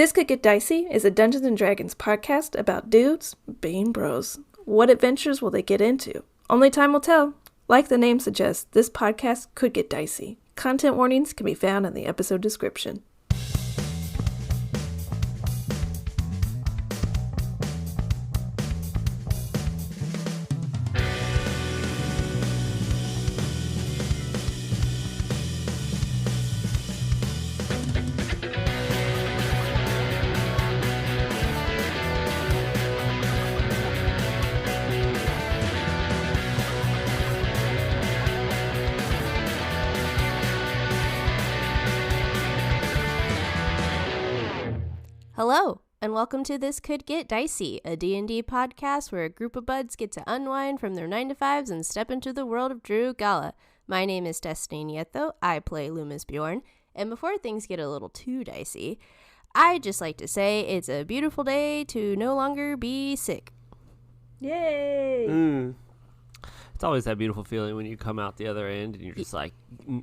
This Could Get Dicey is a Dungeons & Dragons podcast about dudes being bros. What adventures will they get into? Only time will tell. Like the name suggests, this podcast could get dicey. Content warnings can be found in the episode description. Hello, and welcome to This Could Get Dicey, a D&D podcast where a group of buds get to unwind from their 9-to-5s and step into the world of Drew Gala. My name is Destiny Nieto, I play Loomis Bjorn, and before things get a little too dicey, I'd just like to say it's a beautiful day to no longer be sick. Yay! It's always that beautiful feeling when you come out the other end and you're just like,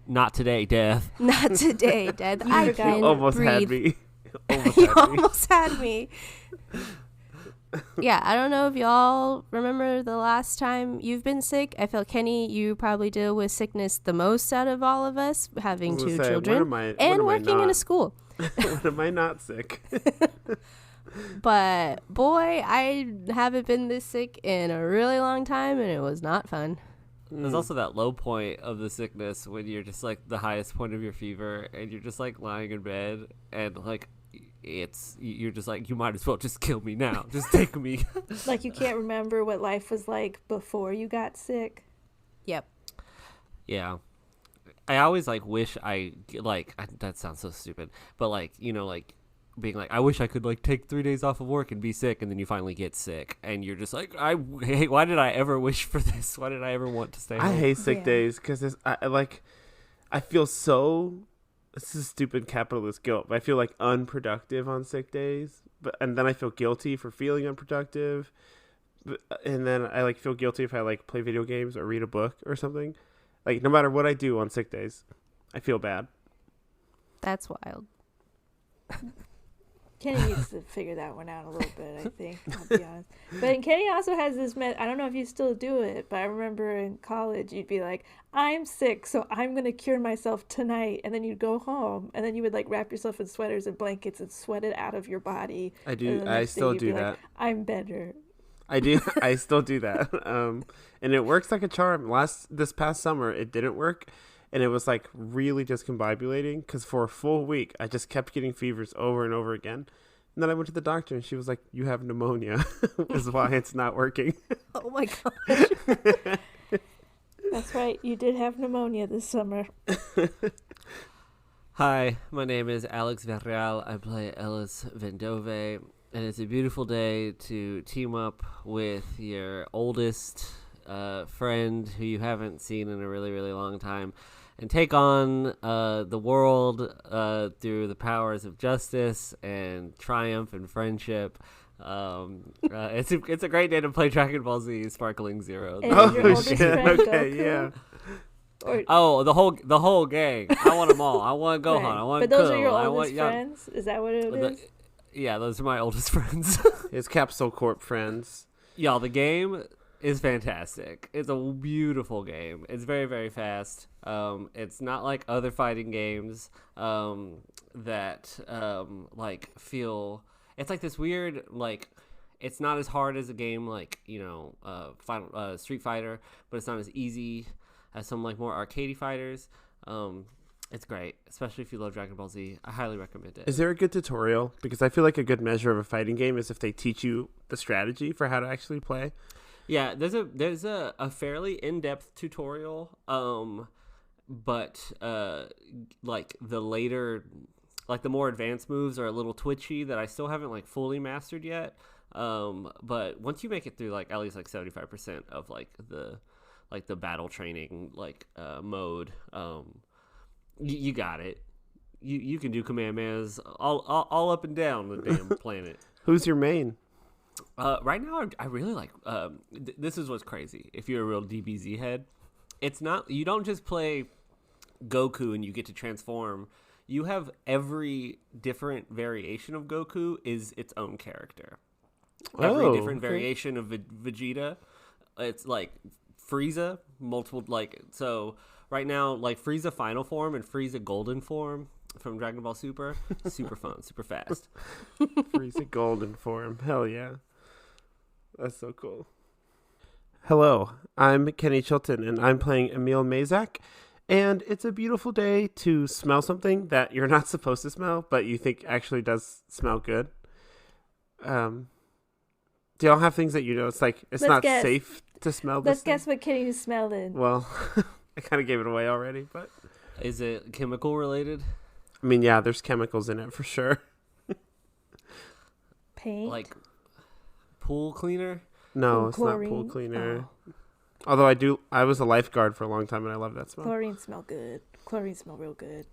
not today, death. Not today, death. I can almost breathe. had me. You almost had me. Yeah, I don't know if y'all remember the last time you've been sick. I feel, Kenny, you probably deal with sickness the most out of all of us, having two children and working in a school. When am I not sick? But boy, I haven't been this sick in a really long time, and it was not fun. There's also that low point of the sickness when you're just like the highest point of your fever and you're just like lying in bed and like you're just like, you might as well just kill me now. Just take me. Like you can't remember what life was like before you got sick. Yep. Yeah. I always like wish that sounds so stupid, but like, you know, like being like, I wish I could like take 3 days off of work and be sick, and then you finally get sick and you're just like, why did I ever wish for this? Why did I ever want to stay home? I hate sick days because I feel so, this is stupid capitalist guilt, but I feel like unproductive on sick days, and then I feel guilty for feeling unproductive, and then I like feel guilty if I like play video games or read a book or something. Like no matter what I do on sick days, I feel bad. That's wild. Kenny needs to figure that one out a little bit, I think, I'll be honest. But Kenny also has this, I don't know if you still do it, but I remember in college you'd be like, I'm sick, so I'm going to cure myself tonight. And then you'd go home, and then you would like wrap yourself in sweaters and blankets and sweat it out of your body. I do. I still do that. Like, I'm better. I do. I still do that. And it works like a charm. This past summer, it didn't work. And it was like really discombobulating because for a full week, I just kept getting fevers over and over again. And then I went to the doctor and she was like, you have pneumonia is why it's not working. Oh my gosh. That's right. You did have pneumonia this summer. Hi, my name is Alex Villarreal. I play Ellis Vendove. And it's a beautiful day to team up with your oldest friend who you haven't seen in a really, really long time and take on the world through the powers of justice and triumph and friendship. It's a great day to play Dragon Ball Z Sparkling Zero. Oh shit! Okay, yeah. The whole gang. I want them all. I want Gohan. Right. I want. But those Kuro. are your I oldest want friends. Is that what it is? Yeah, those are my oldest friends. His Capsule Corp friends. Y'all, the game is fantastic. It's a beautiful game. It's very, very fast. It's not like other fighting games that like feel. It's like this weird like. It's not as hard as a game like Street Fighter, but it's not as easy as some like more arcadey fighters. It's great, especially if you love Dragon Ball Z. I highly recommend it. Is there a good tutorial? Because I feel like a good measure of a fighting game is if they teach you the strategy for how to actually play. Yeah, there's a fairly in-depth tutorial, but like the later, like the more advanced moves are a little twitchy that I still haven't like fully mastered yet. But once you make it through like at least like 75% of like the battle training like mode, you got it. You can do Kamehamehas all up and down the damn planet. Who's your main? Right now, I really like. This is what's crazy. If you're a real DBZ head, it's not. You don't just play Goku and you get to transform you have every different variation of Goku is its own character. Every different variation of Vegeta, it's like Frieza, multiple, like, so right now, like Frieza final form and Frieza golden form from Dragon Ball Super, super fun, super fast. Frieza golden form, hell yeah. That's so cool. Hello, I'm Kenny Chilton, and I'm playing Emil Mazak. And it's a beautiful day to smell something that you're not supposed to smell, but you think actually does smell good. Do y'all have things that you know it's like it's Let's not guess. safe to smell this Let's thing? guess what Kenny smelled in. Well, I kind of gave it away already, but Is it chemical related? I mean, yeah, there's chemicals in it for sure. Paint. Like pool cleaner? No, Ooh, it's not pool chlorine? cleaner. Oh. Although I was a lifeguard for a long time and I love that smell. Chlorine smell good. Chlorine smell real good.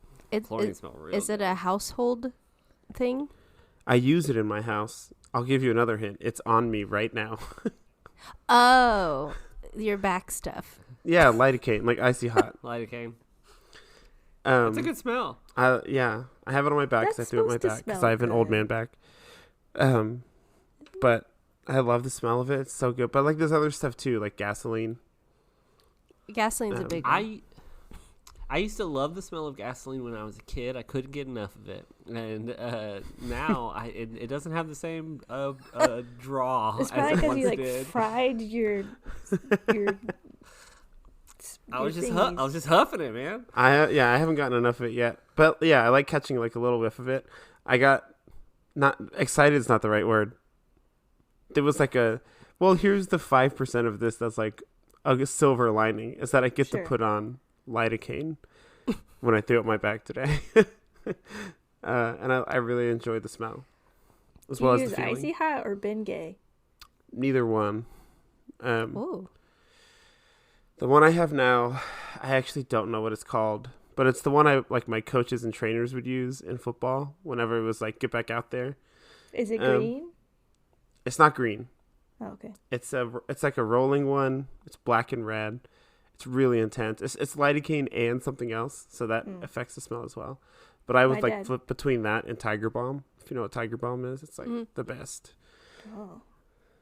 Chlorine smell real Is it good. a household thing? I use it in my house. I'll give you another hint. It's on me right now. Oh, your back stuff. Yeah, lidocaine, like icy hot. Lidocaine. Um, It's a good smell. yeah, I have it on my back because I That's threw it on my supposed to back because smell I have an old good. man back. But I love the smell of it. It's so good. But like there's other stuff too, like gasoline. Gasoline's a big one. I used to love the smell of gasoline when I was a kid. I couldn't get enough of it, and now it doesn't have the same draw It's as probably it because once you like did. fried your. I was thingies. just huffing it, man. I haven't gotten enough of it yet. But yeah, I like catching like a little whiff of it. I got not excited is not the right word. There was like here's the 5% of this that's like a silver lining is that I get Sure. to put on lidocaine when I threw it my back today. And I really enjoyed the smell as Do well you as use the feeling. icy hot or Bengay? Neither one. Oh, The one I have now, I actually don't know what it's called, but it's the one I like my coaches and trainers would use in football whenever it was like get back out there. Is it green? It's not green. Oh, okay. It's like a rolling one. It's black and red. It's really intense. It's lidocaine and something else, so that affects the smell as well. But I would My like dad- flip between that and Tiger Balm. If you know what Tiger Balm is, it's like Mhm. the best. Oh,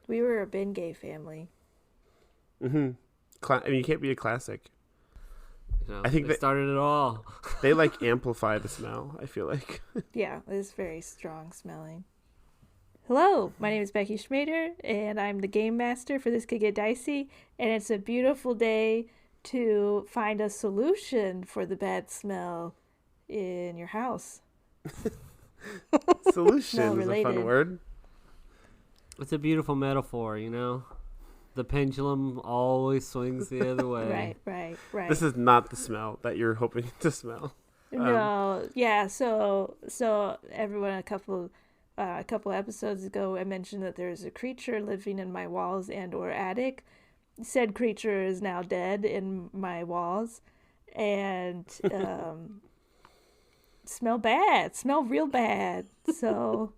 we were a Bengay family. Mm-hmm. I mean, you can't beat a classic. You know, I think they that- started it all. They like amplify the smell. I feel like. Yeah, it's very strong smelling. Hello, my name is Becky Schmader, and I'm the game master for This Could Get Dicey, and it's a beautiful day to find a solution for the bad smell in your house. Solution is a related. fun word. It's a beautiful metaphor, you know. The pendulum always swings the other way. Right. This is not the smell that you're hoping to smell. No, yeah. So everyone, a couple episodes ago, I mentioned that there's a creature living in my walls and/or attic. Said creature is now dead in my walls, and smell real bad. So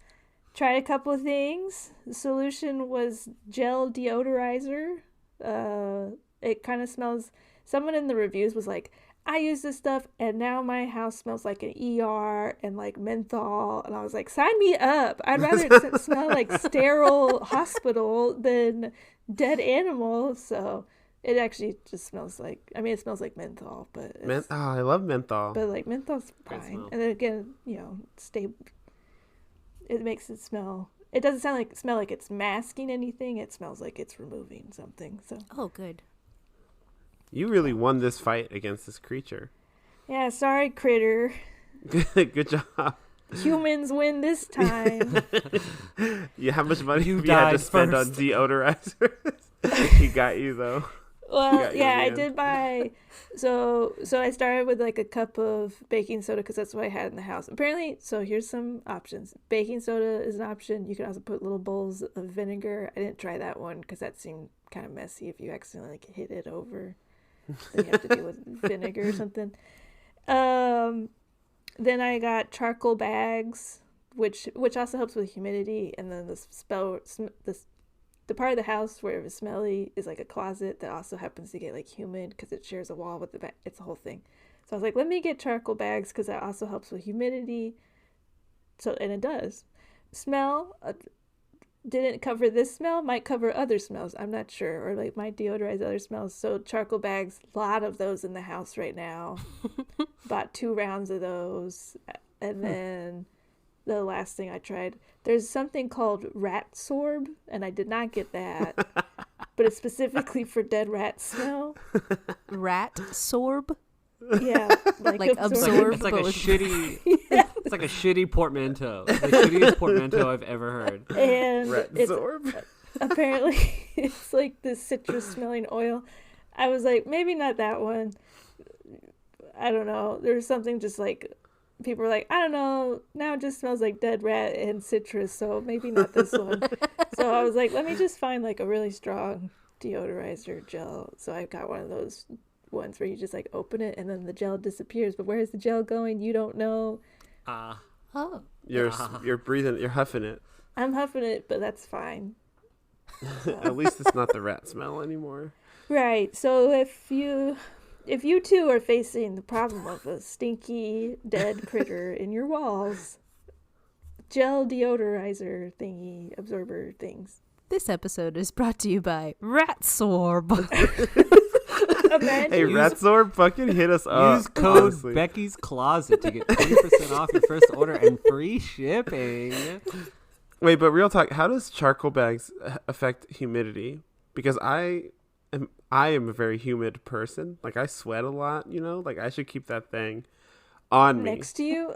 tried a couple of things. The solution was gel deodorizer. It kind of smells. Someone in the reviews was like, I use this stuff and now my house smells like an ER and like menthol. And I was like, sign me up. I'd rather it smell like sterile hospital than dead animal. So it actually just smells like, it smells like menthol, but it's, I love menthol. but like menthol's Great fine. smell. And then again, it makes it smell. It doesn't smell like it's masking anything. It smells like it's removing something. So oh, good. You really won this fight against this creature. yeah, sorry, critter. Good job. Humans win this time. Yeah, how much money You you had to died spend on first. deodorizer? He got you though. Well, got you yeah, in the I end. did buy. So I started with like a cup of baking soda because that's what I had in the house. Apparently, so here's some options. Baking soda is an option. You can also put little bowls of vinegar. I didn't try that one because that seemed kind of messy if you accidentally like hit it over. Then you have to deal with vinegar or something. Then I got charcoal bags, which also helps with humidity. And then the part of the house where it was smelly is like a closet that also happens to get like humid because it shares a wall with the back. It's a whole thing. So I was like, let me get charcoal bags because that also helps with humidity. So, and it does. Smell, didn't cover this smell, might cover other smells. I'm not sure. Or like might deodorize other smells. So charcoal bags, a lot of those in the house right now. Bought 2 rounds of those. And then the last thing I tried, there's something called rat sorb, and I did not get that. But it's specifically for dead rat smell. Rat sorb? Yeah, like absorb. It's like a shitty. It's like a shitty portmanteau. The shittiest portmanteau I've ever heard. And Rat it's, sorb. apparently it's like this citrus smelling oil. I was like, maybe not that one. I don't know. There's something just like people were like, I don't know. Now it just smells like dead rat and citrus, so maybe not this one. So I was like, let me just find like a really strong deodorizer gel. So I got one of those ones where you just like open it and then the gel disappears. But where's the gel going? You don't know. Oh. You're breathing. You're huffing it. I'm huffing it, but that's fine. At least it's not the rat smell anymore. Right. So if you too are facing the problem of a stinky dead critter in your walls, gel deodorizer thingy absorber things. This episode is brought to you by Rat Sorb. Imagine. Hey, Rat Sorb, fucking hit us up. Use code honestly. Becky's Closet to get 20% off your first order and free shipping. Wait, but real talk, how does charcoal bags affect humidity? Because I am a very humid person. Like, I sweat a lot, you know? Like, I should keep that thing on me. Next to you.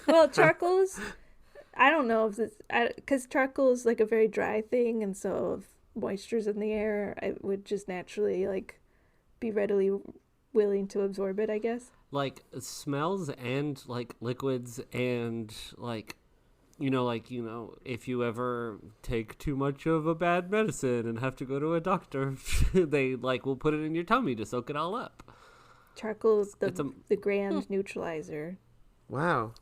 Well, charcoal's, I don't know if it's, because charcoal is like a very dry thing, and so if moisture's in the air, I would just naturally like be readily willing to absorb it, I guess. Like, smells and, like, liquids and, like, if you ever take too much of a bad medicine and have to go to a doctor, they, like, will put it in your tummy to soak it all up. Charcoal is the grand neutralizer. Wow.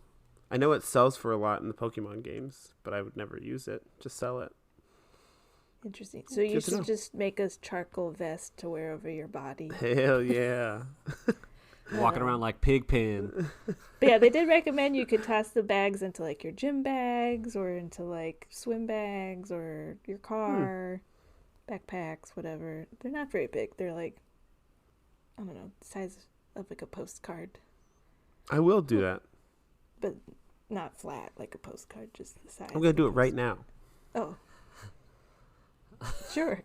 I know it sells for a lot in the Pokemon games, but I would never use it. Just sell it. Interesting. So you should just make a charcoal vest to wear over your body. Hell yeah. Walking around like Pigpen. But yeah, they did recommend you could toss the bags into like your gym bags or into like swim bags or your car, backpacks, whatever. They're not very big. They're like, I don't know, the size of like a postcard. I will do that. But not flat like a postcard, just the size. I'm going to do it right now. Oh. Sure.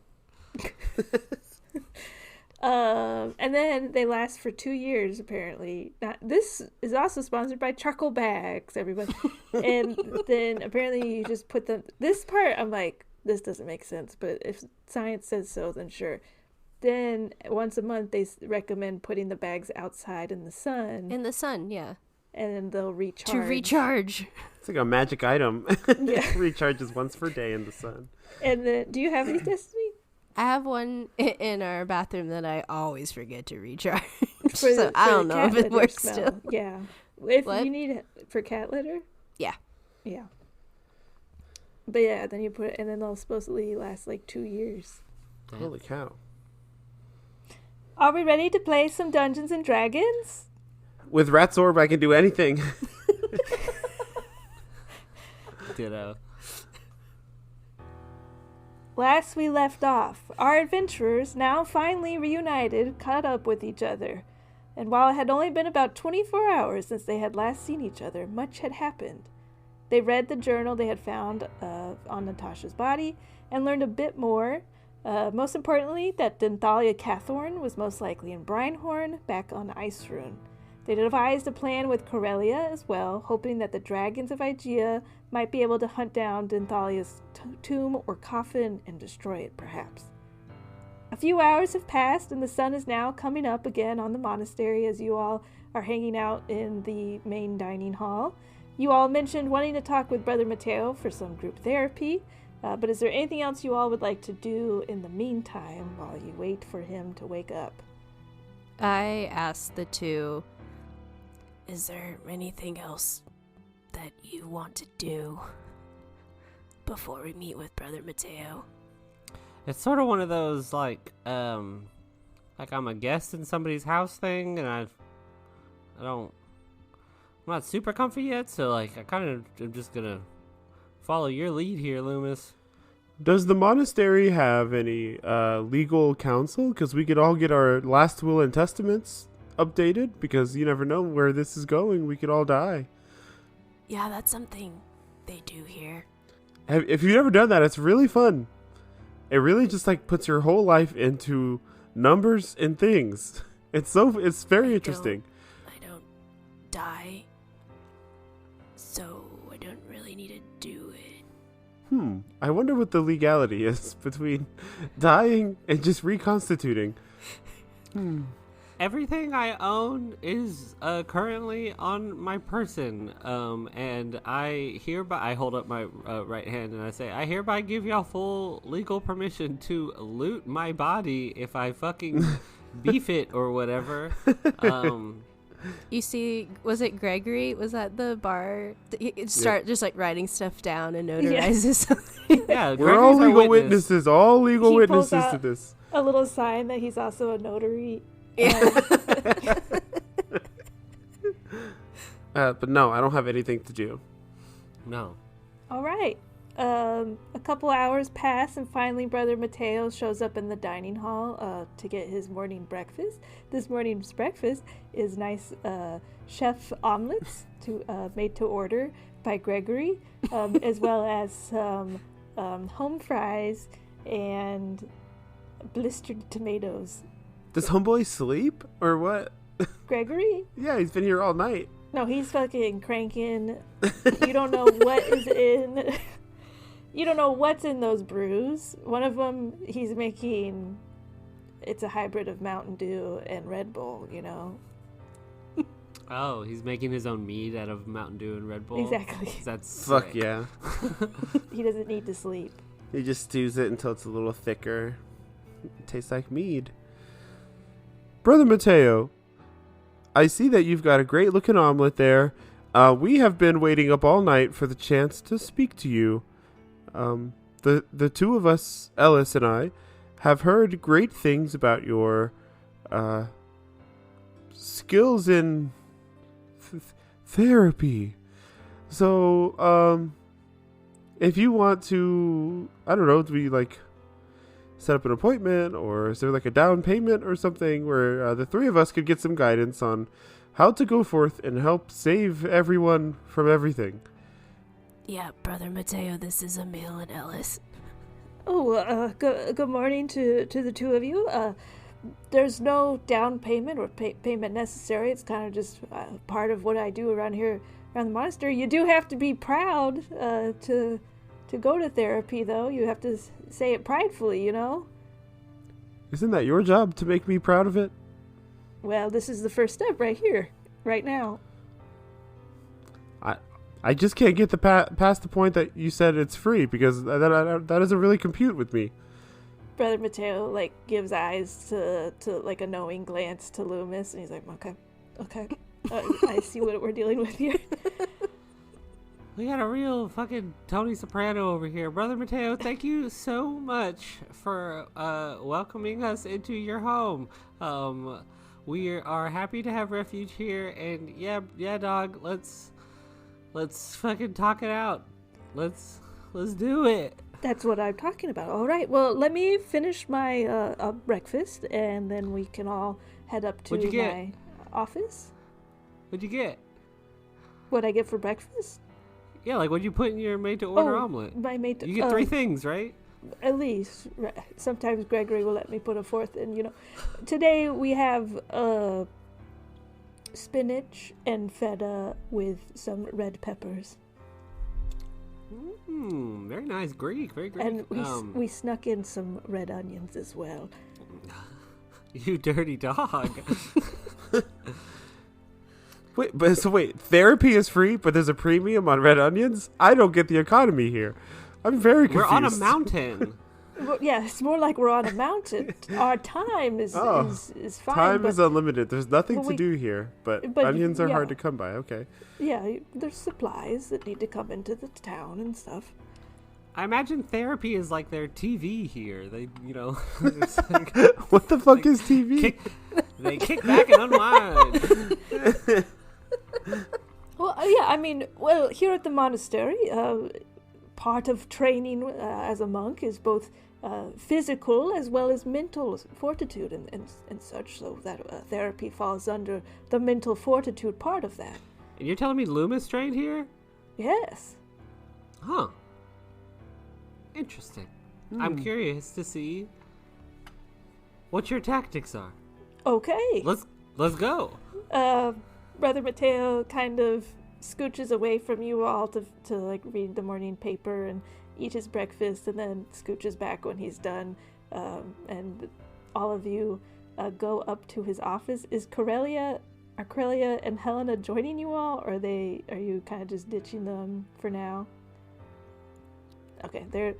And then they last for 2 years, apparently. This is also sponsored by Charcoal Bags, everybody. And then apparently you just put them... This part, I'm like, this doesn't make sense. But if science says so, then sure. Then once a month, they recommend putting the bags outside in the sun. In the sun, yeah. And then they'll recharge. To recharge. It's like a magic item. Yeah. Recharges once per day in the sun. And then, do you have these, Destiny? I have one in our bathroom that I always forget to recharge. For so I don't know if it works smell. still. Yeah. If What? you need it for cat litter? Yeah. Yeah. But yeah, then you put it, and then they'll supposedly last like 2 years. Holy cow. Are we ready to play some Dungeons and Dragons? With Rat Sorb, I can do anything. Ditto. Last we left off, our adventurers, now finally reunited, caught up with each other. And while it had only been about 24 hours since they had last seen each other, much had happened. They read the journal they had found on Natasha's body and learned a bit more. Most importantly, that Denthalia Cathorn was most likely in Brinehorn, back on Icerune. They devised a plan with Corellia as well, hoping that the dragons of Aegea might be able to hunt down Denthalia's tomb or coffin and destroy it, perhaps. A few hours have passed, and the sun is now coming up again on the monastery as you all are hanging out in the main dining hall. You all mentioned wanting to talk with Brother Mateo for some group therapy, but is there anything else you all would like to do in the meantime while you wait for him to wake up? I asked the two, is there anything else that you want to do before we meet with Brother Mateo? It's sort of one of those, like like I'm a guest in somebody's house thing, and I'm not super comfy yet, so like I kind of am just gonna follow your lead here, Loomis. Does the monastery have any legal counsel? Because we could all get our last will and testaments updated, because you never know where this is going. We could all die. Yeah, that's something they do here. If you've never done that, it's really fun. It really just like puts your whole life into numbers and things. It's very interesting. I don't die, so I don't really need to do it. I wonder what the legality is between dying and just reconstituting. Everything I own is currently on my person, and I hold up my right hand and I say, I hereby give y'all full legal permission to loot my body if I fucking beef it or whatever. You see, was it Gregory? Was that the bar? Start just like writing stuff down and notarizes something. Yeah, we're all Gregory's our legal witness. witnesses, all legal He pulls witnesses to out this. a little sign that he's also a notary. But no, I don't have anything to do. No. All right. A couple hours pass, and finally Brother Mateo shows up in the dining hall to get his morning breakfast. This morning's breakfast is nice chef omelets made to order by Gregory, as well as some home fries and blistered tomatoes. Does homeboy sleep or what? Gregory? Yeah, he's been here all night. No, he's fucking cranking. You don't know what is in... You don't know what's in those brews. One of them, he's making... It's a hybrid of Mountain Dew and Red Bull, you know? Oh, he's making his own mead out of Mountain Dew and Red Bull? Exactly. That's Fuck sick. yeah. He doesn't need to sleep. He just stews it until it's a little thicker. It tastes like mead. Brother Mateo, I see that you've got a great looking omelet there. We have been waiting up all night for the chance to speak to you. The two of us, Ellis and I, have heard great things about your skills in therapy. So, if you want to, I don't know, do we like set up an appointment, or is there like a down payment or something where the three of us could get some guidance on how to go forth and help save everyone from everything? Yeah, Brother Mateo, this is Emil and Ellis. Oh, good morning to the two of you. There's no down payment or payment necessary. It's kind of just part of what I do around here, around the monastery. You do have to be proud to go to therapy, though. You have to say it pridefully, you know? Isn't that your job to make me proud of it? Well, this is the first step right here, right now. I just can't get past the point that you said it's free, because that doesn't really compute with me. Brother Mateo, like, gives eyes to like, a knowing glance to Loomis, and he's like, okay. I see what we're dealing with here. We got a real fucking Tony Soprano over here. Brother Mateo, thank you so much for welcoming us into your home. We are happy to have refuge here, and yeah, dog, let's fucking talk it out. Let's do it. That's what I'm talking about. All right, well, let me finish my breakfast, and then we can all head up to my office. What'd you get? What I get for breakfast? Yeah, like what'd you put in your made-to-order omelet? My made to... You get 3 things, right? At least. Right. Sometimes Gregory will let me put a 4th in, you know. Today we have spinach and feta with some red peppers. Very nice. Greek. Very Greek. And we snuck in some red onions as well. You dirty dog. Wait, therapy is free, but there's a premium on red onions? I don't get the economy here. I'm very confused. We're on a mountain. Well, yeah, it's more like we're on a mountain. Our time is fine. Time is unlimited. There's nothing to do here, but onions are hard to come by. Okay. Yeah, there's supplies that need to come into the town and stuff. I imagine therapy is like their TV here. They, it's like, What the fuck is TV? they kick back and unwind. Well, yeah, I mean, here at the monastery, part of training as a monk is both physical as well as mental fortitude and such, so that therapy falls under the mental fortitude part of that. And you're telling me Loomis trained here? Yes. Huh. Interesting. I'm curious to see what your tactics are. Okay. Let's go. Brother Mateo kind of scooches away from you all to like read the morning paper and eat his breakfast, and then scooches back when he's done. And all of you go up to his office. Are Corellia and Helena joining you all, or are you kind of just ditching them for now? Okay, they're.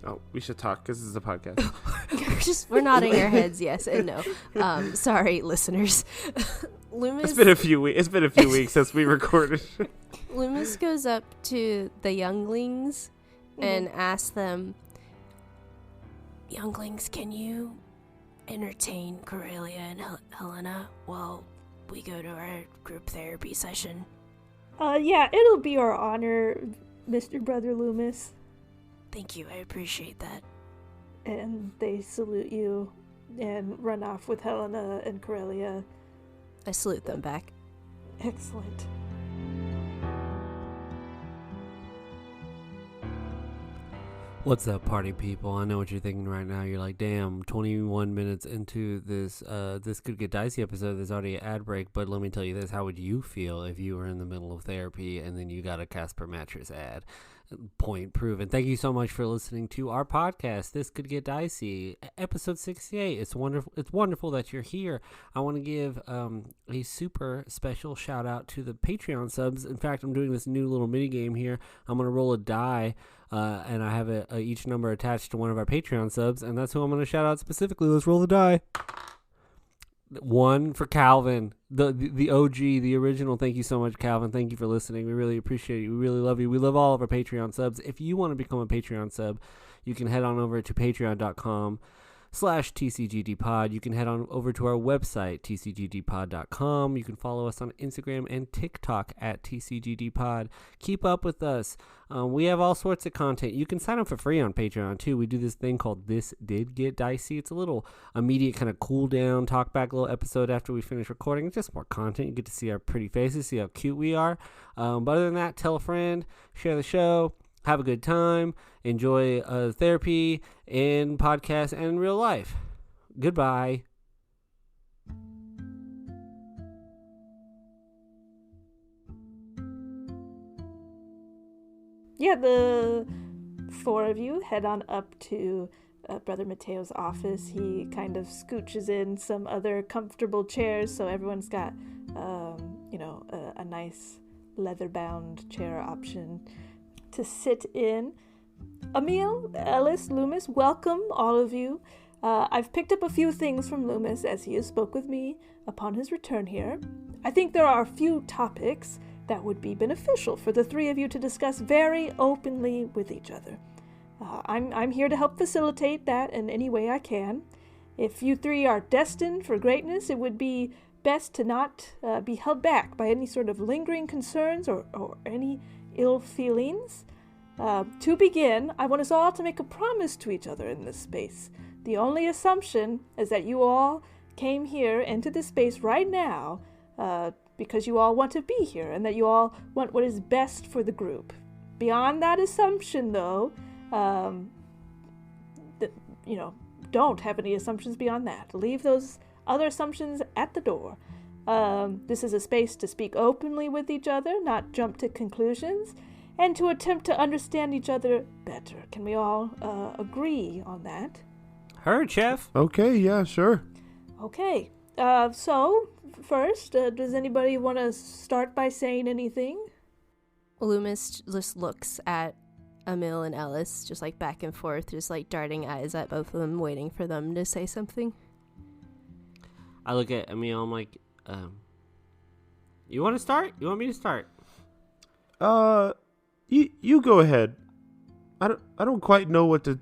Oh, we should talk because this is a podcast. We're nodding our heads yes and no. Sorry, listeners. Loomis. It's been a few weeks since we recorded. Loomis goes up to the younglings and asks them, "Younglings, can you entertain Corellia and Helena while we go to our group therapy session?" Yeah, it'll be our honor, Mr. Brother Loomis. Thank you, I appreciate that. And they salute you and run off with Helena and Corellia. I salute them back. Excellent. What's up, party people? I know what you're thinking right now. You're like, damn, 21 minutes into this Could Get Dicey episode, there's already an ad break, but let me tell you this. How would you feel if you were in the middle of therapy and then you got a Casper mattress ad? Point proven. Thank you so much for listening to our podcast, This Could Get Dicey, episode 68. It's wonderful that you're here. I want to give a super special shout out to the Patreon subs. In fact, I'm doing this new little mini game here. I'm going to roll a die, and I have each number attached to one of our Patreon subs, and that's who I'm going to shout out specifically. Let's roll the die. 1 for Calvin, the OG, the original. Thank you so much, Calvin. Thank you for listening. We really appreciate you. We really love you. We love all of our Patreon subs. If you want to become a Patreon sub, you can head on over to patreon.com/TCGDpod. You can head on over to our website, tcgdpod.com. You can follow us on Instagram and TikTok at TCGDpod. Keep up with us. We have all sorts of content. You can sign up for free on Patreon, too. We do this thing called This Did Get Dicey. It's a little immediate kind of cool down, talk back little episode after we finish recording. It's just more content. You get to see our pretty faces, see how cute we are. But other than that, tell a friend, share the show. Have a good time. Enjoy therapy and podcasts and real life. Goodbye. Yeah, the 4 of you head on up to Brother Mateo's office. He kind of scooches in some other comfortable chairs, so everyone's got, a nice leather-bound chair option to sit in. Emil, Ellis, Loomis, welcome all of you. I've picked up a few things from Loomis as he has spoke with me upon his return here. I think there are a few topics that would be beneficial for the 3 of you to discuss very openly with each other. I'm here to help facilitate that in any way I can. If you 3 are destined for greatness, it would be best to not be held back by any sort of lingering concerns or any ill feelings. To begin, I want us all to make a promise to each other in this space. The only assumption is that you all came here into this space right now because you all want to be here and that you all want what is best for the group. Beyond that assumption, though, don't have any assumptions beyond that. Leave those other assumptions at the door. This is a space to speak openly with each other, not jump to conclusions, and to attempt to understand each other better. Can we all agree on that? Heard, Chef. Okay, yeah, sure. Okay. So, first, does anybody want to start by saying anything? Loomis just looks at Emil and Ellis, just like back and forth, just like darting eyes at both of them, waiting for them to say something. I look at Emil, I'm like, you want to start? You want me to start? You go ahead. I don't quite know what to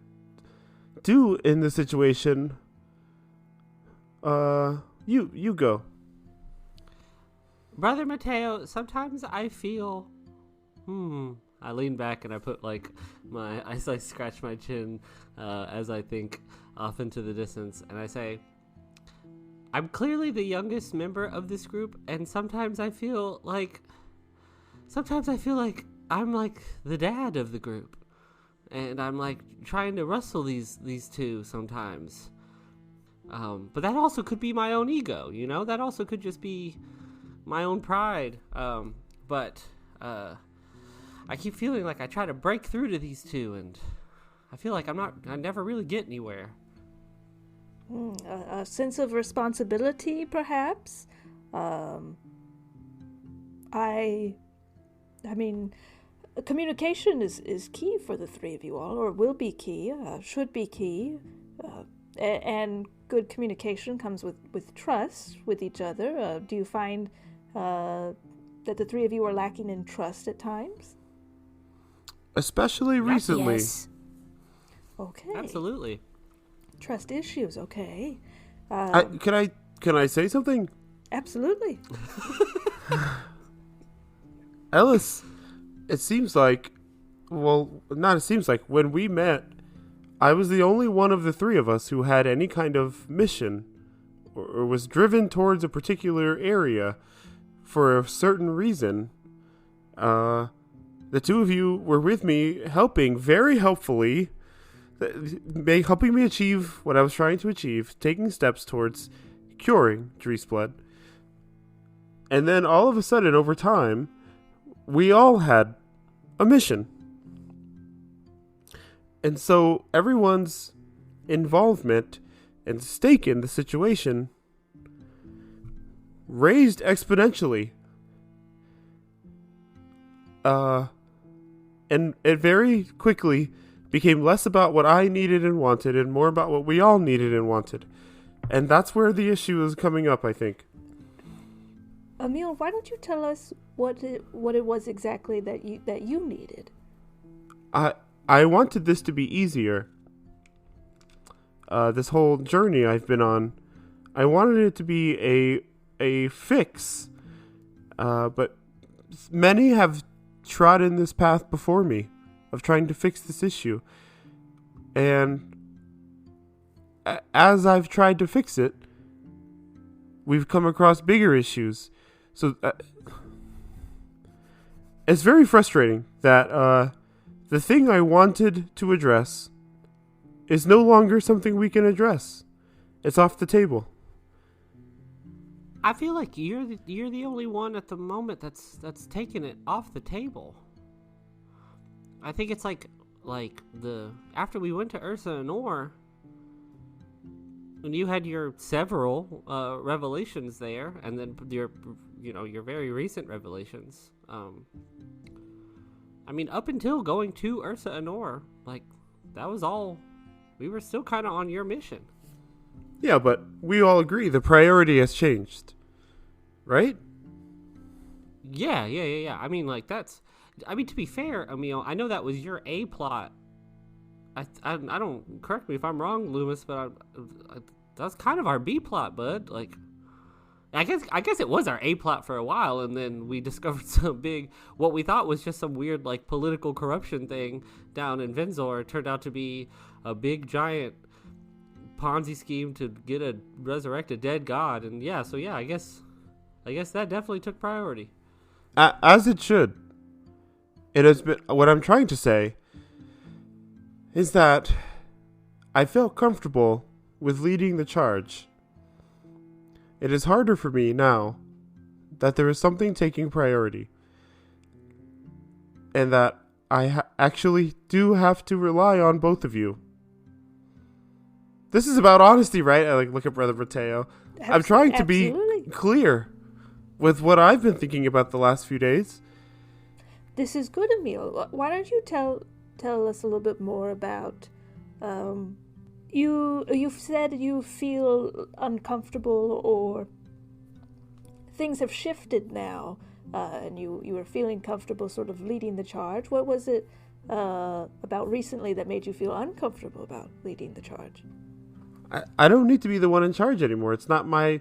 do in this situation. You go. Brother Mateo, sometimes I feel, I lean back and I put like I scratch my chin as I think off into the distance, and I say, I'm clearly the youngest member of this group, and sometimes I feel like I'm like the dad of the group, and I'm like trying to wrestle these two sometimes. But that also could be my own ego, you know? That also could just be my own pride. But I keep feeling like I try to break through to these two, and I feel like I never really get anywhere. A sense of responsibility, perhaps. I mean, communication is key for the three of you all, or will be key, should be key. And good communication comes with trust with each other. Do you find that the three of you are lacking in trust at times? Especially recently. Yes. Okay. Absolutely. Trust issues, okay. Can I say something? Absolutely. Ellis, it seems like, when we met, I was the only one of the three of us who had any kind of mission or was driven towards a particular area for a certain reason. The two of you were with me, helping very helpfully, helping me achieve what I was trying to achieve, taking steps towards curing Drees blood. And then all of a sudden, over time, we all had a mission. And so everyone's involvement and stake in the situation raised exponentially. And it very quickly became less about what I needed and wanted and more about what we all needed and wanted. And that's where the issue is coming up, I think. Emil, why don't you tell us what it was exactly that you needed? I wanted this to be easier. This whole journey I've been on, I wanted it to be a fix. But many have trodden this path before me of trying to fix this issue. And as I've tried to fix it, we've come across bigger issues. So it's very frustrating that the thing I wanted to address is no longer something we can address. It's off the table. I feel like you're the only one at the moment that's taking it off the table. I think it's like after we went to Ursa and Or, when you had your several revelations there, and then your very recent revelations. I mean, up until going to Ursa and Or, that was all. We were still kind of on your mission. Yeah, but we all agree the priority has changed, right? Yeah. I mean, to be fair, Emil, I know that was your A plot. I don't, correct me if I'm wrong, Loomis, but that's kind of our B plot, bud. I guess it was our A plot for a while, and then we discovered what we thought was just some weird political corruption thing down in Venzor turned out to be a big giant Ponzi scheme to resurrect a dead god, and I guess that definitely took priority. As it should. It has been. What I'm trying to say is that I felt comfortable with leading the charge. It is harder for me now that there is something taking priority, and that I actually do have to rely on both of you. This is about honesty, right? I look at Brother Mateo. I'm trying to be clear with what I've been thinking about the last few days. This is good, Emil. Why don't you tell us a little bit more about you've said you feel uncomfortable or things have shifted now, and you were feeling comfortable sort of leading the charge. What was it about recently that made you feel uncomfortable about leading the charge? I don't need to be the one in charge anymore. It's not my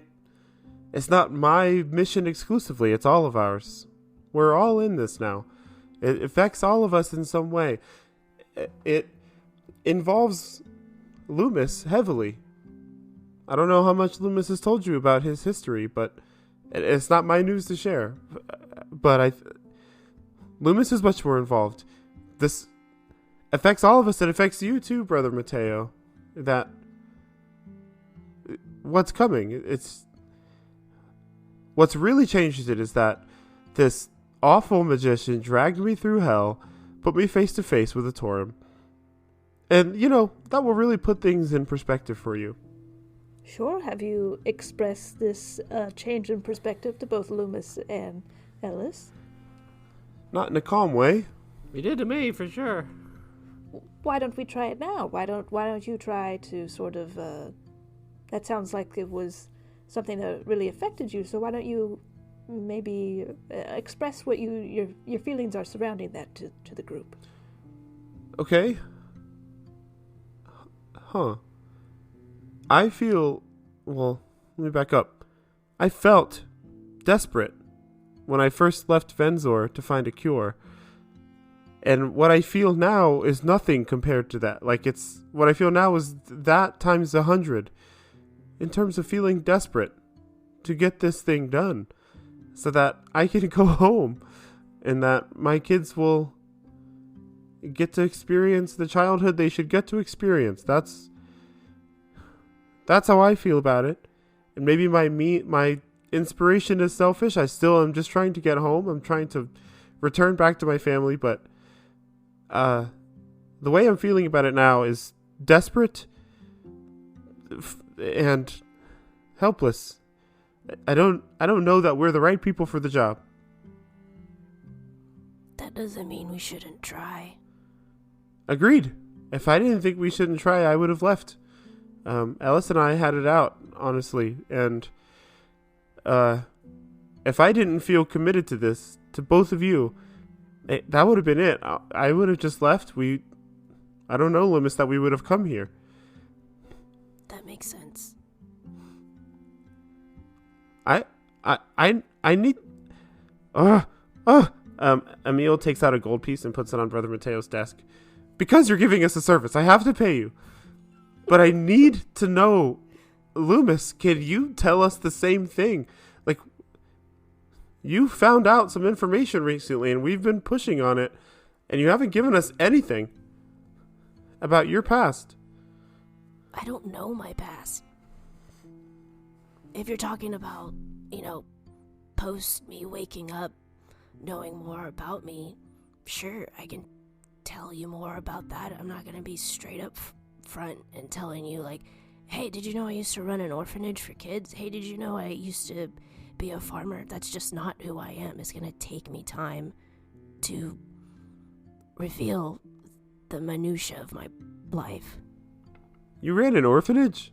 mission exclusively. It's all of ours. We're all in this now. It affects all of us in some way. It involves Loomis heavily. I don't know how much Loomis has told you about his history, but it's not my news to share. But Loomis is much more involved. This affects all of us. It affects you too, Brother Mateo. That what's coming. What's really changed it is that this awful magician dragged me through hell, put me face to face with a Torim. And, that will really put things in perspective for you. Sure. Have you expressed this change in perspective to both Loomis and Ellis? Not in a calm way. You did to me, for sure. Why don't we try it now? Why don't you try to sort of... that sounds like it was something that really affected you, so why don't you maybe express what your feelings are surrounding that to the group? Okay. Huh. I feel... Well, let me back up. I felt desperate when I first left Venzor to find a cure. And what I feel now is nothing compared to that. What I feel now is that times 100 in terms of feeling desperate to get this thing done so that I can go home and that my kids will get to experience the childhood they should get to experience. That's how I feel about it. And maybe my inspiration is selfish. I still am just trying to get home. I'm trying to return back to my family, but the way I'm feeling about it now is desperate and helpless. I don't know that we're the right people for the job. That doesn't mean we shouldn't try. Agreed. If I didn't think we shouldn't try, I would have left. Ellis and I had it out, honestly, and if I didn't feel committed to this, to both of you, that would have been it. I would have just left. I don't know, Loomis, that we would have come here. That makes sense. I need... Emil takes out a gold piece and puts it on Brother Mateo's desk. Because you're giving us a service, I have to pay you. But I need to know, Loomis, can you tell us the same thing? You found out some information recently, and we've been pushing on it, and you haven't given us anything about your past. I don't know my past. If you're talking about, post me waking up, knowing more about me, sure, I can tell you more about that. I'm not going to be straight up front and telling you, hey, did you know I used to run an orphanage for kids? Hey, did you know I used to be a farmer? That's just not who I am. It's going to take me time to reveal the minutia of my life. You ran an orphanage?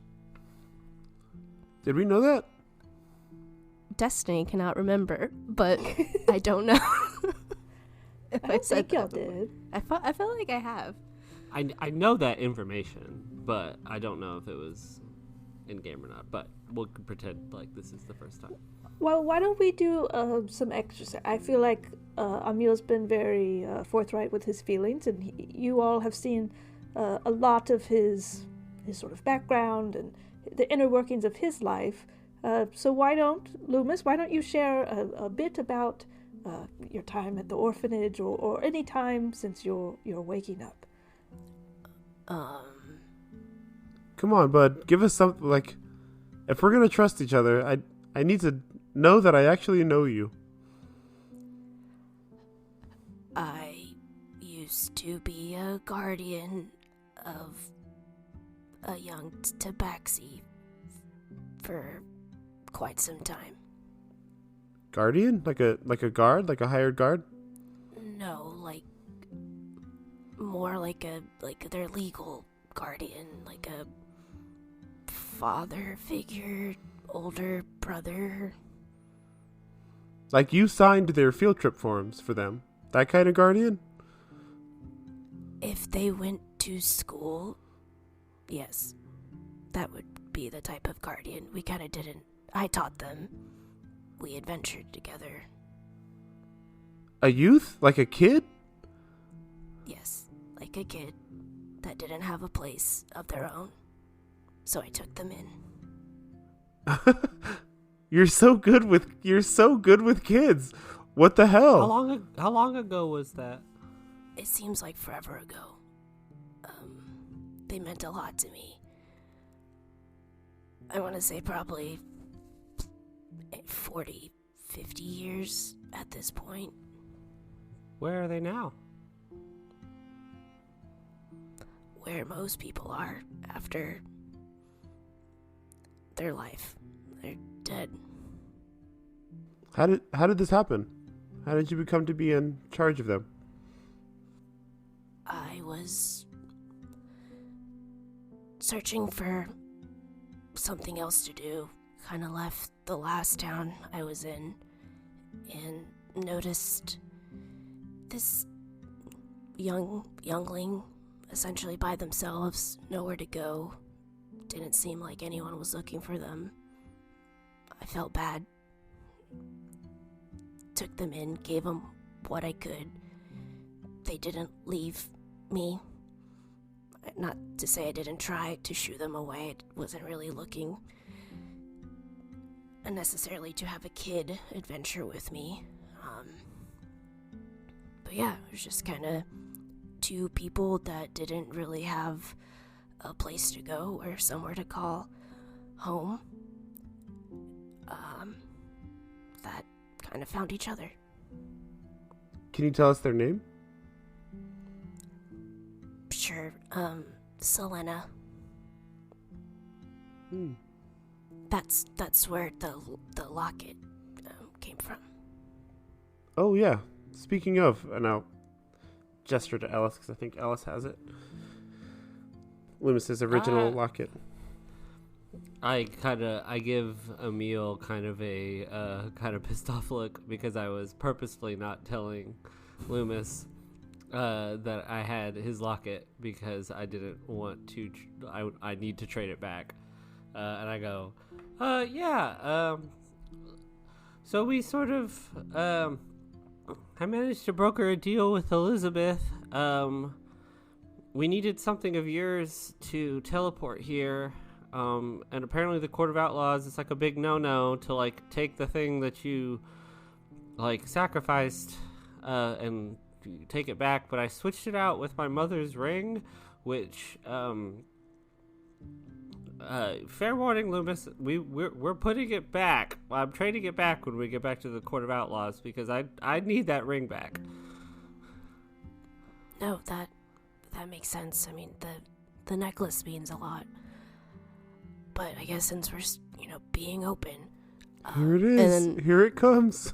Did we know that? Destiny cannot remember, but I don't know. I don't think y'all did. I feel like I have. I know that information, but I don't know if it was in game or not. But we'll pretend like this is the first time. Well, why don't we do some exercise? I feel like Emil's been very forthright with his feelings, and you all have seen a lot of his sort of background and the inner workings of his life. So why don't you share a bit about your time at the orphanage or any time since you're waking up? Come on, bud. Give us something, if we're going to trust each other, I need to know that I actually know you. I used to be a guardian of a young tabaxi for quite some time. Guardian? Like a guard? Like a hired guard? No, more like their legal guardian, like a father figure, older brother. Like you signed their field trip forms for them. That kind of guardian? If they went to school, yes, that would be the type of guardian. We kind of didn't. I taught them. We adventured together. A youth? Like a kid? Yes, like a kid that didn't have a place of their own. So I took them in. You're so good with kids. What the hell? How long ago was that? It seems like forever ago. They meant a lot to me. I want to say probably 40, 50 years at this point. Where are they now? Where most people are after their life. They're dead. How did this happen? How did you become to be in charge of them? I was searching for something else to do. Kind of left the last town I was in and noticed this youngling essentially by themselves, nowhere to go. Didn't seem like anyone was looking for them. I felt bad. Took them in, gave them what I could. They didn't leave me. Not to say I didn't try to shoo them away. I wasn't really looking necessarily to have a kid adventure with me. But yeah, it was just kind of two people that didn't really have a place to go or somewhere to call home. That kind of found each other. Can you tell us their name? Sure. Selena. That's where the locket came from. Oh yeah. Speaking of, and I'll gesture to Ellis because I think Ellis has it. Loomis's original locket. I give Emil kind of a kind of pissed off look because I was purposefully not telling Loomis that I had his locket because I didn't want to. I need to trade it back, and I go, yeah. So we sort of I managed to broker a deal with Elizabeth. We needed something of yours to teleport here. And apparently the Court of Outlaws, it's like a big no-no to like take the thing that you like sacrificed and take it back, but I switched it out with my mother's ring, which fair warning, Loomis, we're putting it back. I'm trading it back when we get back to the Court of Outlaws because I need that ring back. No, that makes sense. I mean, the necklace means a lot. But I guess since we're, being open. Here it is. Here it comes.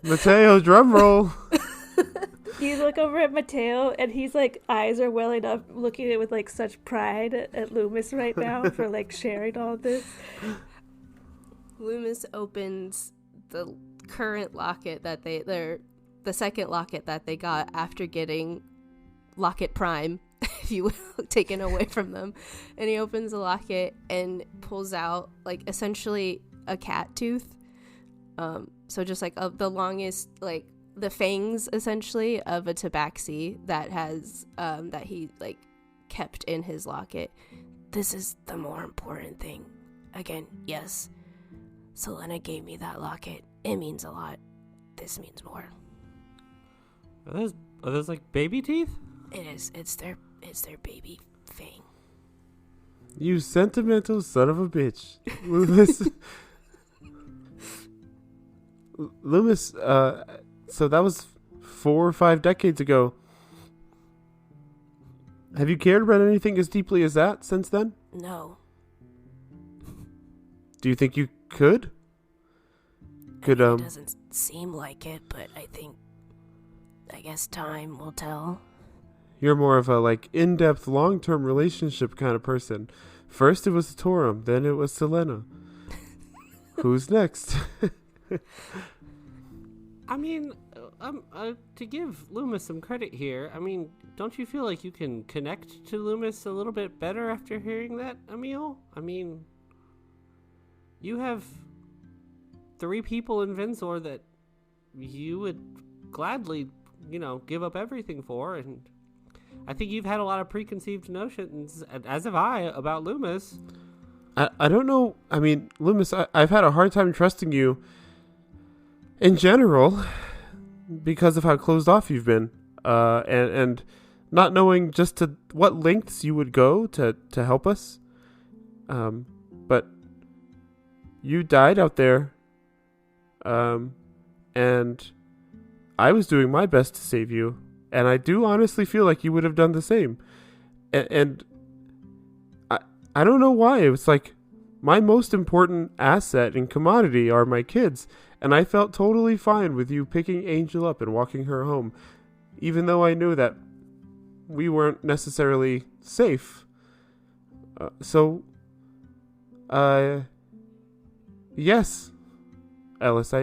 Mateo, drum roll. You look over at Mateo, and he's like, eyes are welling up, looking at it with like such pride at Loomis right now for like sharing all this. Loomis opens the current locket that the second locket that they got after getting Locket Prime, if you will, taken away from them. And he opens the locket and pulls out like essentially a cat tooth. So just like the longest, like the fangs essentially of a tabaxi that has that he like kept in his locket. This is the more important thing. Again, yes, Selena gave me that locket. It means a lot. This means more. Are those like baby teeth? It is. It's their baby fang. You sentimental son of a bitch. Loomis, so that was 4 or 5 decades ago. Have you cared about anything as deeply as that since then? No. Do you think you could? It doesn't seem like it, but I guess time will tell. You're more of a like in-depth, long-term relationship kind of person. First it was Torum, then it was Selena. Who's next? I mean, to give Loomis some credit here, I mean, don't you feel like you can connect to Loomis a little bit better after hearing that, Emil? I mean, you have 3 people in Vinzor that you would gladly, give up everything for, and I think you've had a lot of preconceived notions, as have I, about Loomis. I don't know. I mean, Loomis, I've had a hard time trusting you in general because of how closed off you've been, and not knowing just to what lengths you would go to help us. But you died out there, and I was doing my best to save you, and I do honestly feel like you would have done the same. And I don't know why. It was like my most important asset and commodity are my kids, and I felt totally fine with you picking Angel up and walking her home, even though I knew that we weren't necessarily safe. Yes, Ellis,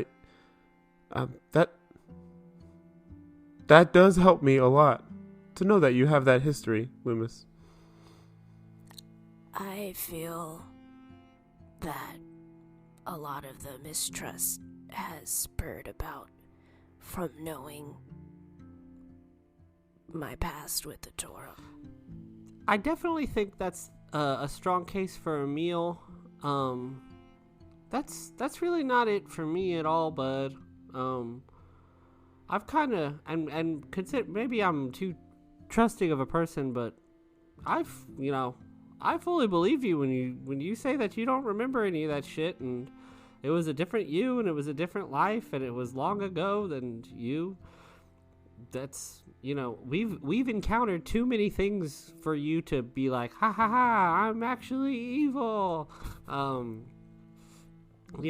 that does help me a lot to know that you have that history, Loomis. I feel that a lot of the mistrust has spurred about from knowing my past with the Toro. I definitely think that's a strong case for Emil. That's really not it for me at all, bud. I've kind of and consider maybe I'm too trusting of a person, but I fully believe you when you say that you don't remember any of that shit, and it was a different you, and it was a different life, and it was long ago than you. That's we've encountered too many things for you to be like, ha ha ha, I'm actually evil. You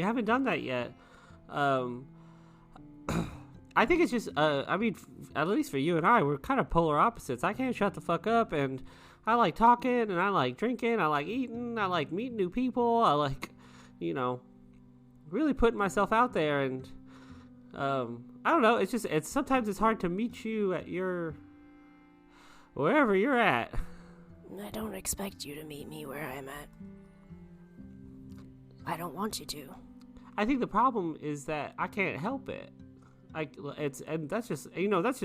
haven't done that yet. I think it's just, at least for you and I, we're kind of polar opposites. I can't shut the fuck up, and I like talking, and I like drinking, I like eating, I like meeting new people, I like, really putting myself out there, and, I don't know, sometimes it's hard to meet you at wherever you're at. I don't expect you to meet me where I'm at. I don't want you to. I think the problem is that I can't help it. That's just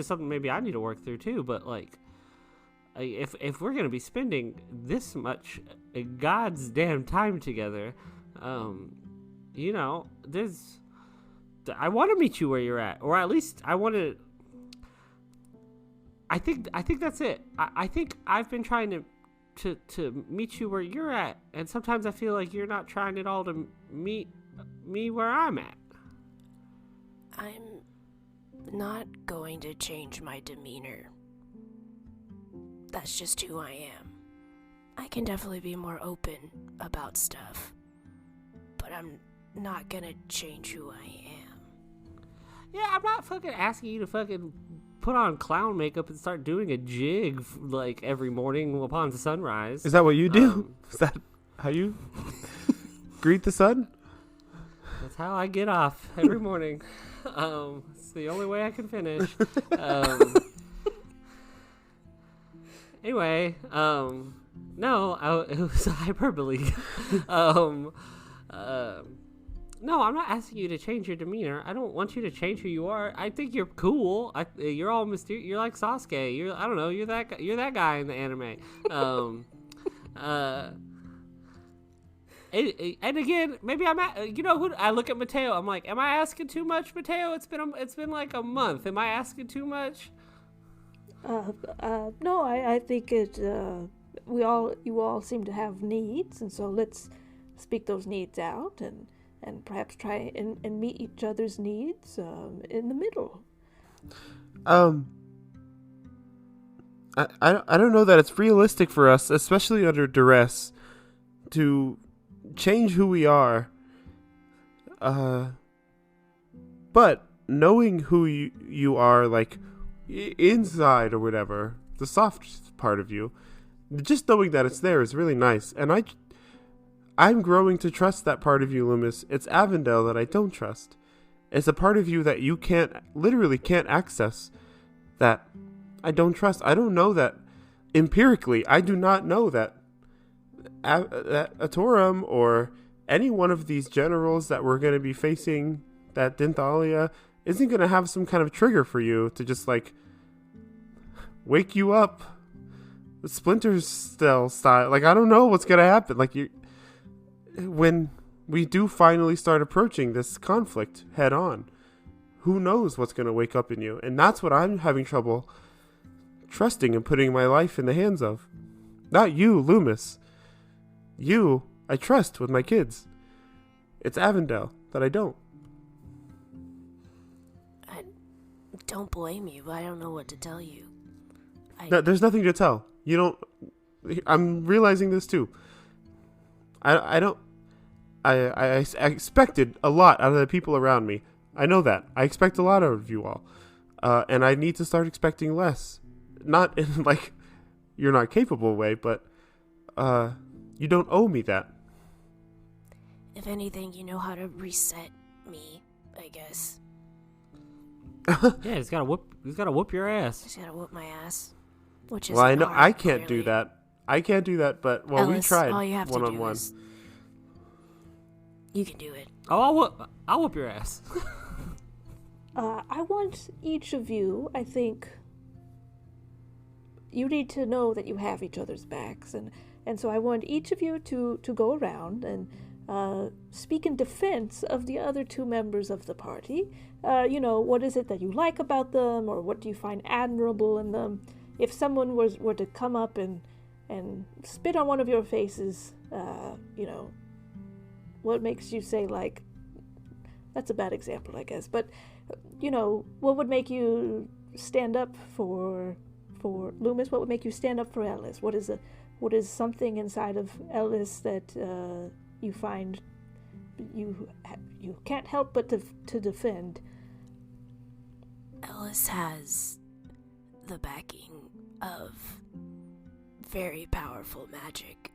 something maybe I need to work through too. But if we're gonna be spending this much God's damn time together, I want to meet you where you're at, or at least I want to. I think that's it. I think I've been trying to meet you where you're at, and sometimes I feel like you're not trying at all to meet me where I'm at. I'm not going to change my demeanor. That's just who I am. I can definitely be more open about stuff, but I'm not gonna change who I am. Yeah, I'm not fucking asking you to fucking put on clown makeup and start doing a jig every morning upon sunrise. Is that what you do? Is that how you greet the sun? That's how I get off every morning. It's the only way I can finish. Anyway, no, it was hyperbole. No, I'm not asking you to change your demeanor. I don't want you to change who you are. I think you're cool. You're all mysterious. You're like Sasuke. I don't know. You're that guy in the anime. And again, maybe I'm at. I look at Mateo. I'm like, am I asking too much, Mateo? It's been like a month. Am I asking too much? No, I think you all seem to have needs, and so let's speak those needs out and perhaps try and meet each other's needs in the middle. I don't know that it's realistic for us, especially under duress, to change who we are. But knowing who you are, like inside or whatever, the soft part of you, just knowing that it's there is really nice. And I'm growing to trust that part of you, Loomis. It's Avondale that I don't trust. It's a part of you that you literally can't access, that I don't trust. I don't know that empirically. I do not know that Atorum or any one of these generals that we're going to be facing, that Dinthalia, isn't going to have some kind of trigger for you to just like wake you up. The Splinter Cell style. Like, I don't know what's going to happen. Like, when we do finally start approaching this conflict head on, who knows what's going to wake up in you? And that's what I'm having trouble trusting and putting my life in the hands of. Not you, Loomis. You, I trust with my kids. It's Avondale that I don't. I don't blame you. I don't know what to tell you. No, there's nothing to tell. You don't. I'm realizing this too. I don't. I expected a lot out of the people around me. I know that. I expect a lot out of you all. And I need to start expecting less. Not in, like, you're not capable way, but you don't owe me that. If anything, you know how to reset me, I guess. Yeah, he's gotta whoop your ass. He's gotta whoop my ass. Which is well, I know hard, I can't clearly. do that. I can't do that, but well, Ellis, we tried all you have to do one-on-one. is you can do it. Oh, I'll whoop your ass. I want each of you, I think, you need to know that you have each other's backs, and so I want each of you to go around and speak in defense of the other two members of the party. What is it that you like about them, or what do you find admirable in them? If someone were to come up and spit on one of your faces, what makes you say, like, that's a bad example, I guess, but, what would make you stand up for Loomis? What would make you stand up for Ellis? What is something inside of Ellis that you find you can't help but to defend? Ellis has the backing of very powerful magic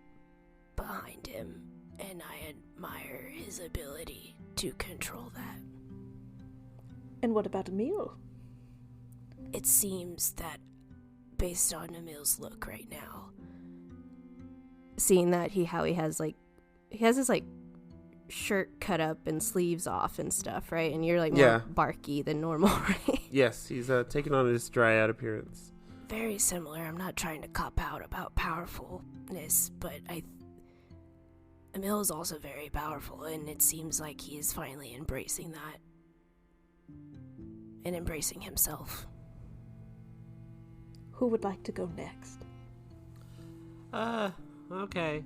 behind him, and I admire his ability to control that. And what about Emil? It seems that, based on Emil's look right now, seeing that he has his like shirt cut up and sleeves off and stuff, right? And you're like more barky than normal, right? Yes, he's taking on his dryad appearance. very similar. I'm not trying to cop out about powerfulness, but Emil is also very powerful, and it seems like he is finally embracing that and embracing himself. Who would like to go next? Okay.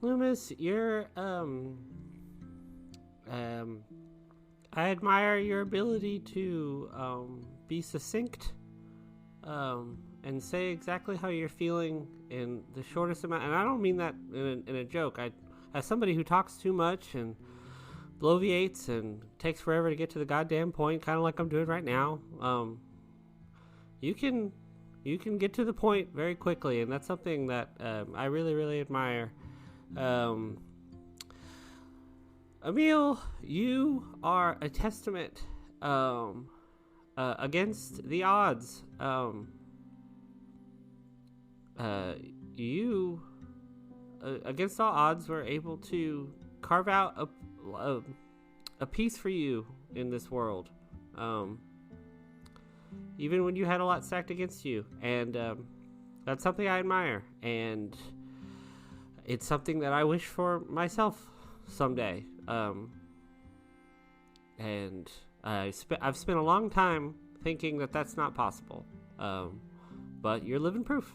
Loomis, you're, I admire your ability to, be succinct, and say exactly how you're feeling in the shortest amount. And I don't mean that in a joke. As somebody who talks too much and bloviates and takes forever to get to the goddamn point, kind of like I'm doing right now, you can get to the point very quickly, and that's something that I really, really admire. Emil, you are a testament against the odds. You, against all odds, were able to carve out a piece for you in this world. Even when you had a lot stacked against you. And that's something I admire. And it's something that I wish for myself someday. And I've spent a long time thinking that that's not possible. But you're living proof.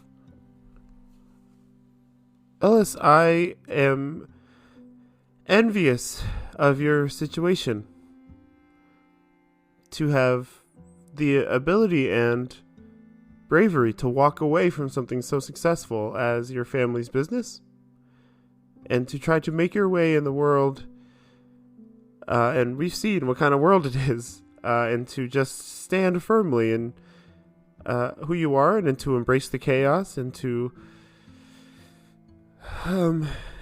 Ellis, I am envious of your situation. To have the ability and bravery to walk away from something so successful as your family's business, and to try to make your way in the world, and we've seen what kind of world it is, and to just stand firmly in who you are, and to embrace the chaos, and to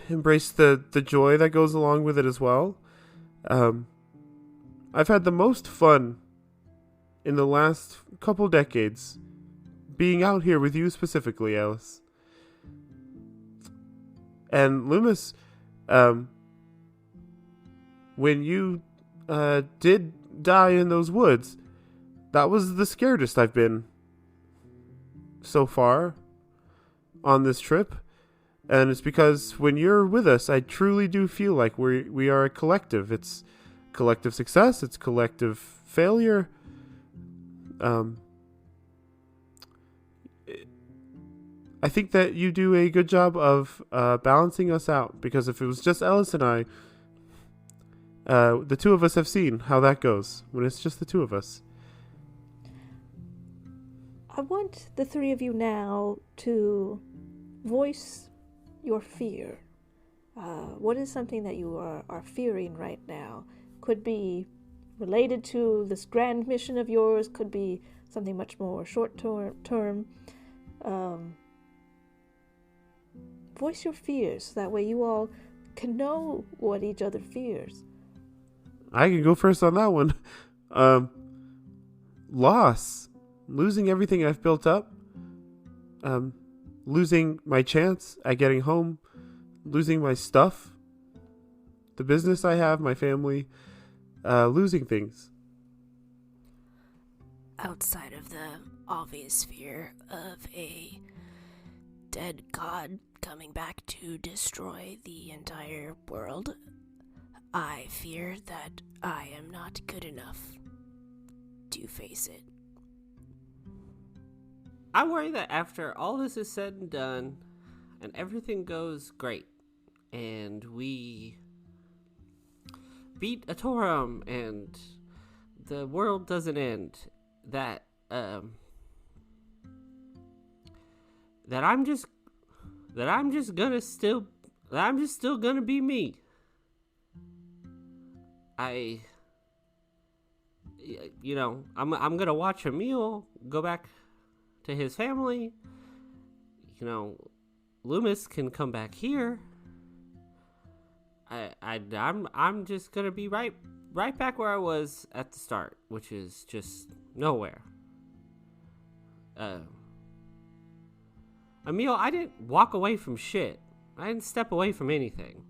embrace the joy that goes along with it as well. I've had the most fun in the last couple decades being out here with you specifically, Alice. And Loomis, when you did die in those woods, that was the scaredest I've been so far on this trip. And it's because when you're with us, I truly do feel like we are a collective. It's collective success, it's collective failure. I think that you do a good job of balancing us out, because if it was just Ellis and I, the two of us have seen how that goes when it's just the two of us. I want the three of you now to voice your fear. What is something that you are fearing right now? Could be related to this grand mission of yours, could be something much more short-term. Voice your fears. That way you all can know what each other fears. I can go first on that one. Loss. Losing everything I've built up. Losing my chance at getting home. Losing my stuff. The business I have, my family. Losing things. Outside of the obvious fear of a dead god coming back to destroy the entire world, I fear that I am not good enough to face it. I worry that after all this is said and done, and everything goes great, and we beat a Torum, and the world doesn't end, that I'm just still gonna be me. I'm gonna watch Emil go back to his family. Loomis can come back here. I'm just gonna be right back where I was at the start, which is just nowhere. Emil, I didn't walk away from shit. I didn't step away from anything.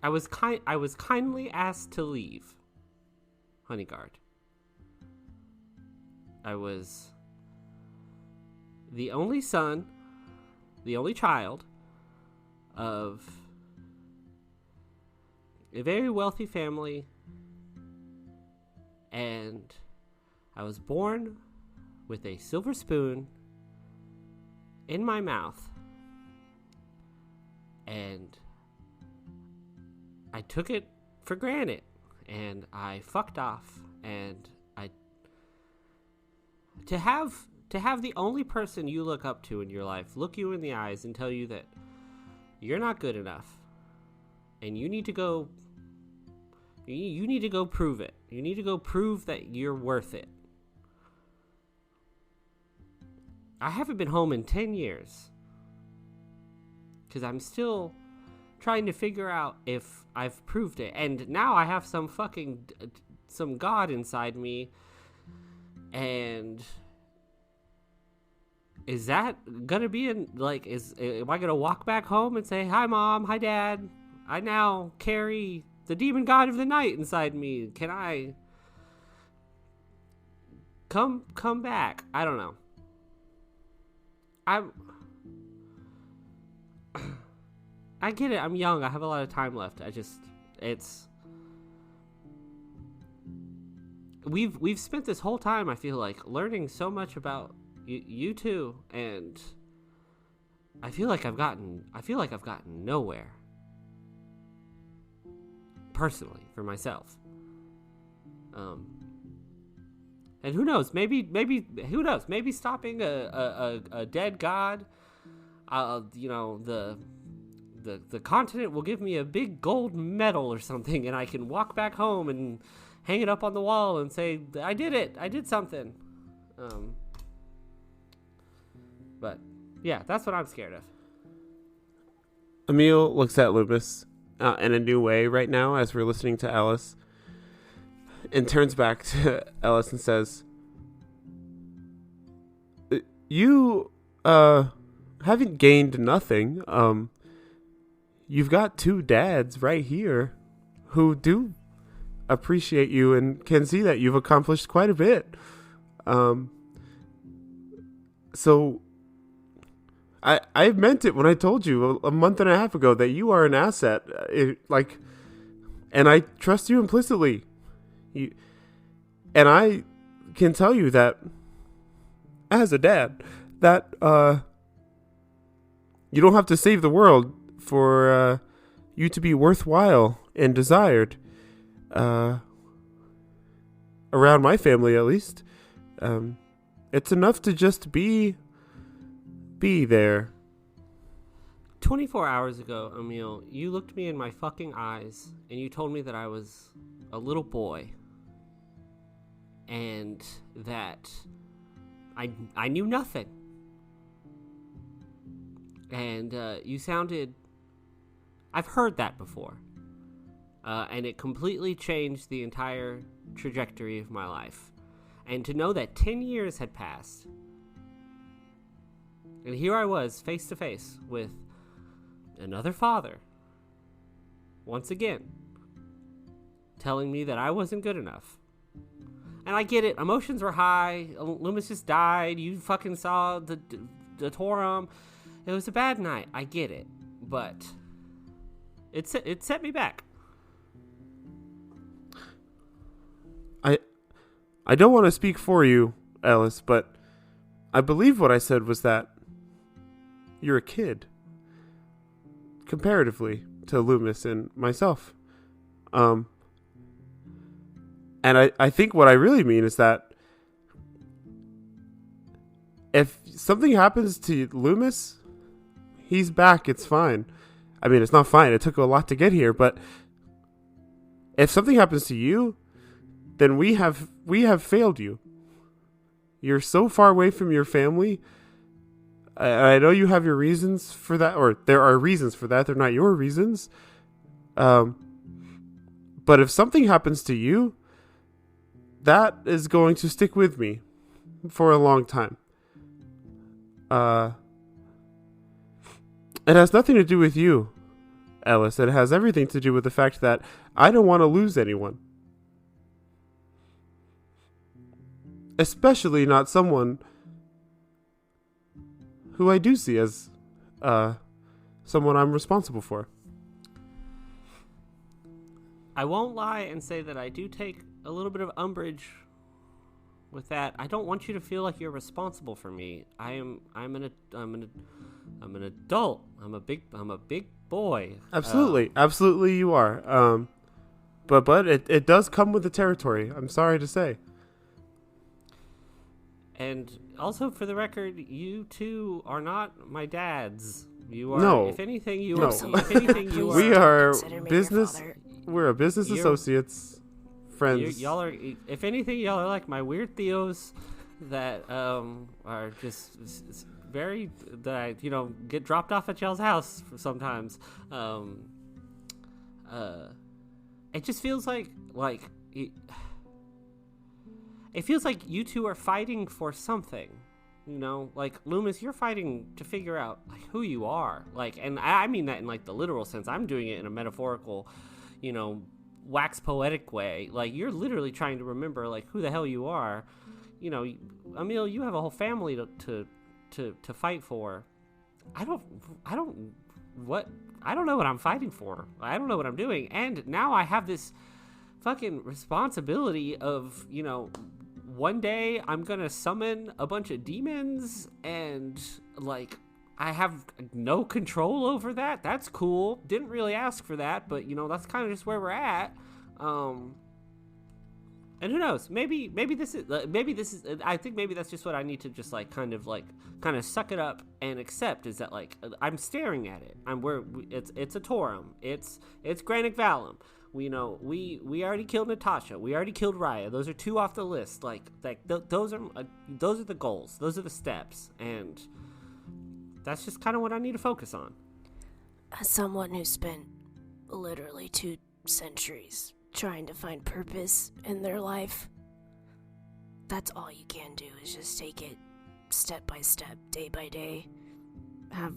I was kindly asked to leave Honeyguard. I was the only son, the only child of a very wealthy family, and I was born with a silver spoon in my mouth, and I took it for granted, and I fucked off, and to have the only person you look up to in your life look you in the eyes and tell you that you're not good enough, and you need to go prove it. You need to go prove that you're worth it. I haven't been home in 10 years because I'm still trying to figure out if I've proved it. And now I have some god inside me. And is that gonna be am I gonna walk back home and say, "Hi mom, hi dad, I now carry the demon god of the night inside me. Can I come back?" I don't know. I get it. I'm young. I have a lot of time left. We've spent this whole time, I feel like, learning so much about you two, and I feel like I've gotten nowhere. Personally, for myself. And who knows? Maybe stopping a dead god, the continent will give me a big gold medal or something, and I can walk back home and hang it up on the wall and say, "I did it. I did something." But yeah, that's what I'm scared of. Emil looks at Loomis in a new way right now as we're listening to Alice, and turns back to Alice and says, "You haven't gained nothing. You've got 2 dads right here who do appreciate you and can see that you've accomplished quite a bit. So I meant it when I told you a month and a half ago that you are an asset. And I trust you implicitly. And I can tell you that as a dad, that you don't have to save the world for you to be worthwhile and desired. Around my family, at least, it's enough to just be there." 24 hours ago, Emil, you looked me in my fucking eyes and you told me that I was a little boy and that I knew nothing. And you sounded... I've heard that before. And it completely changed the entire trajectory of my life. And to know that 10 years had passed, and here I was, face to face with another father, once again, telling me that I wasn't good enough. And I get it, emotions were high, Loomis just died, you fucking saw the Torum, it was a bad night, I get it, but it set me back. I don't want to speak for you, Alice, but I believe what I said was that you're a kid, comparatively to Loomis and myself. And I think what I really mean is that if something happens to Loomis, he's back, it's fine. I mean, it's not fine, it took a lot to get here, but if something happens to you, then we have failed you. You're so far away from your family. I know you have your reasons for that, or there are reasons for that. They're not your reasons. But if something happens to you, that is going to stick with me for a long time. It has nothing to do with you, Alice. It has everything to do with the fact that I don't want to lose anyone. Especially not someone who I do see as someone I'm responsible for. I won't lie and say that I do take a little bit of umbrage with that. I don't want you to feel like you're responsible for me. I'm an adult. I'm a big boy. Absolutely you are. But it does come with the territory. I'm sorry to say. And also, for the record, you two are not my dads. You are, no. If anything, you no. are. If anything, you are. We are business. We're business associates, friends. Y'all are. If anything, y'all are like my weird Theos that are just very that I get dropped off at y'all's house sometimes. It just feels like. It feels like you two are fighting for something, like Loomis, you're fighting to figure out who you are. And I mean that in the literal sense. I'm doing it in a metaphorical, wax poetic way. You're literally trying to remember who the hell you are. Emil, you have a whole family to fight for. I don't know what I'm fighting for. I don't know what I'm doing. And now I have this fucking responsibility of, one day I'm gonna summon a bunch of demons and I have no control over that. That's cool. Didn't really ask for that, but that's kind of just where we're at. And who knows? Maybe this is. I think maybe that's just what I need to just kind of suck it up and accept. Is that I'm staring at it. It's a Torum. It's Granic Valum. We already killed Natasha. We already killed Raya. Those are 2 off the list. Those are the goals. Those are the steps, and that's just kind of what I need to focus on. As someone who spent literally 2 centuries trying to find purpose in their life. That's all you can do, is just take it step by step, day by day. Have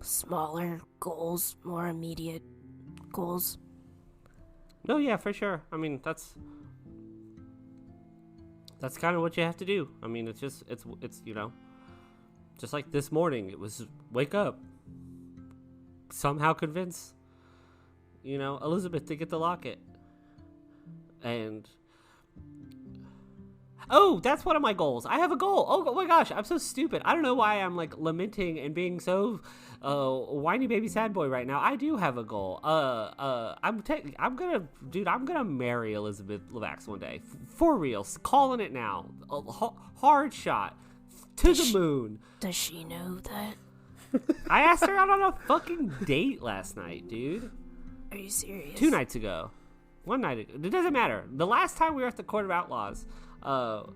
smaller goals, more immediate goals. No, yeah, for sure. I mean, that's kind of what you have to do. I mean, it's just like this morning, it was wake up, somehow convince Elizabeth to get the locket. And oh, that's one of my goals. I have a goal. Oh my gosh, I'm so stupid. I don't know why I'm like lamenting and being so whiny baby sad boy right now. I do have a goal. I'm gonna marry Elizabeth Levax one day. For real. Calling it now. A hard shot. To the moon. Does she know that? I asked her out on a fucking date last night, dude. Are you serious? 2 nights ago. 1 night ago. It doesn't matter. The last time we were at the Court of Outlaws, we all,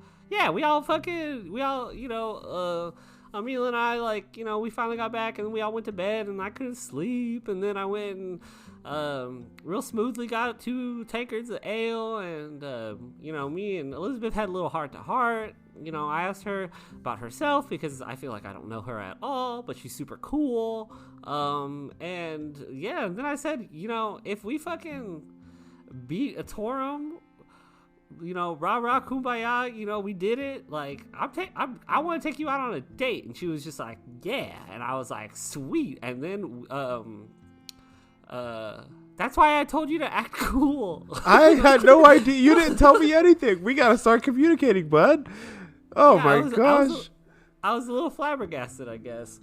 Emil and I, like, we finally got back and we all went to bed and I couldn't sleep. And then I went and, real smoothly got 2 tankards of ale. And, me and Elizabeth had a little heart to heart. I asked her about herself because I feel like I don't know her at all, but she's super cool. And then I said, if we fucking beat a Torum, rah rah kumbaya, we did it. Like, I want to take you out on a date. And she was just like, yeah. And I was like, sweet. And then, that's why I told you to act cool. I had no idea. You didn't tell me anything. We gotta start communicating, bud. Oh yeah, my gosh. I was a little flabbergasted, I guess.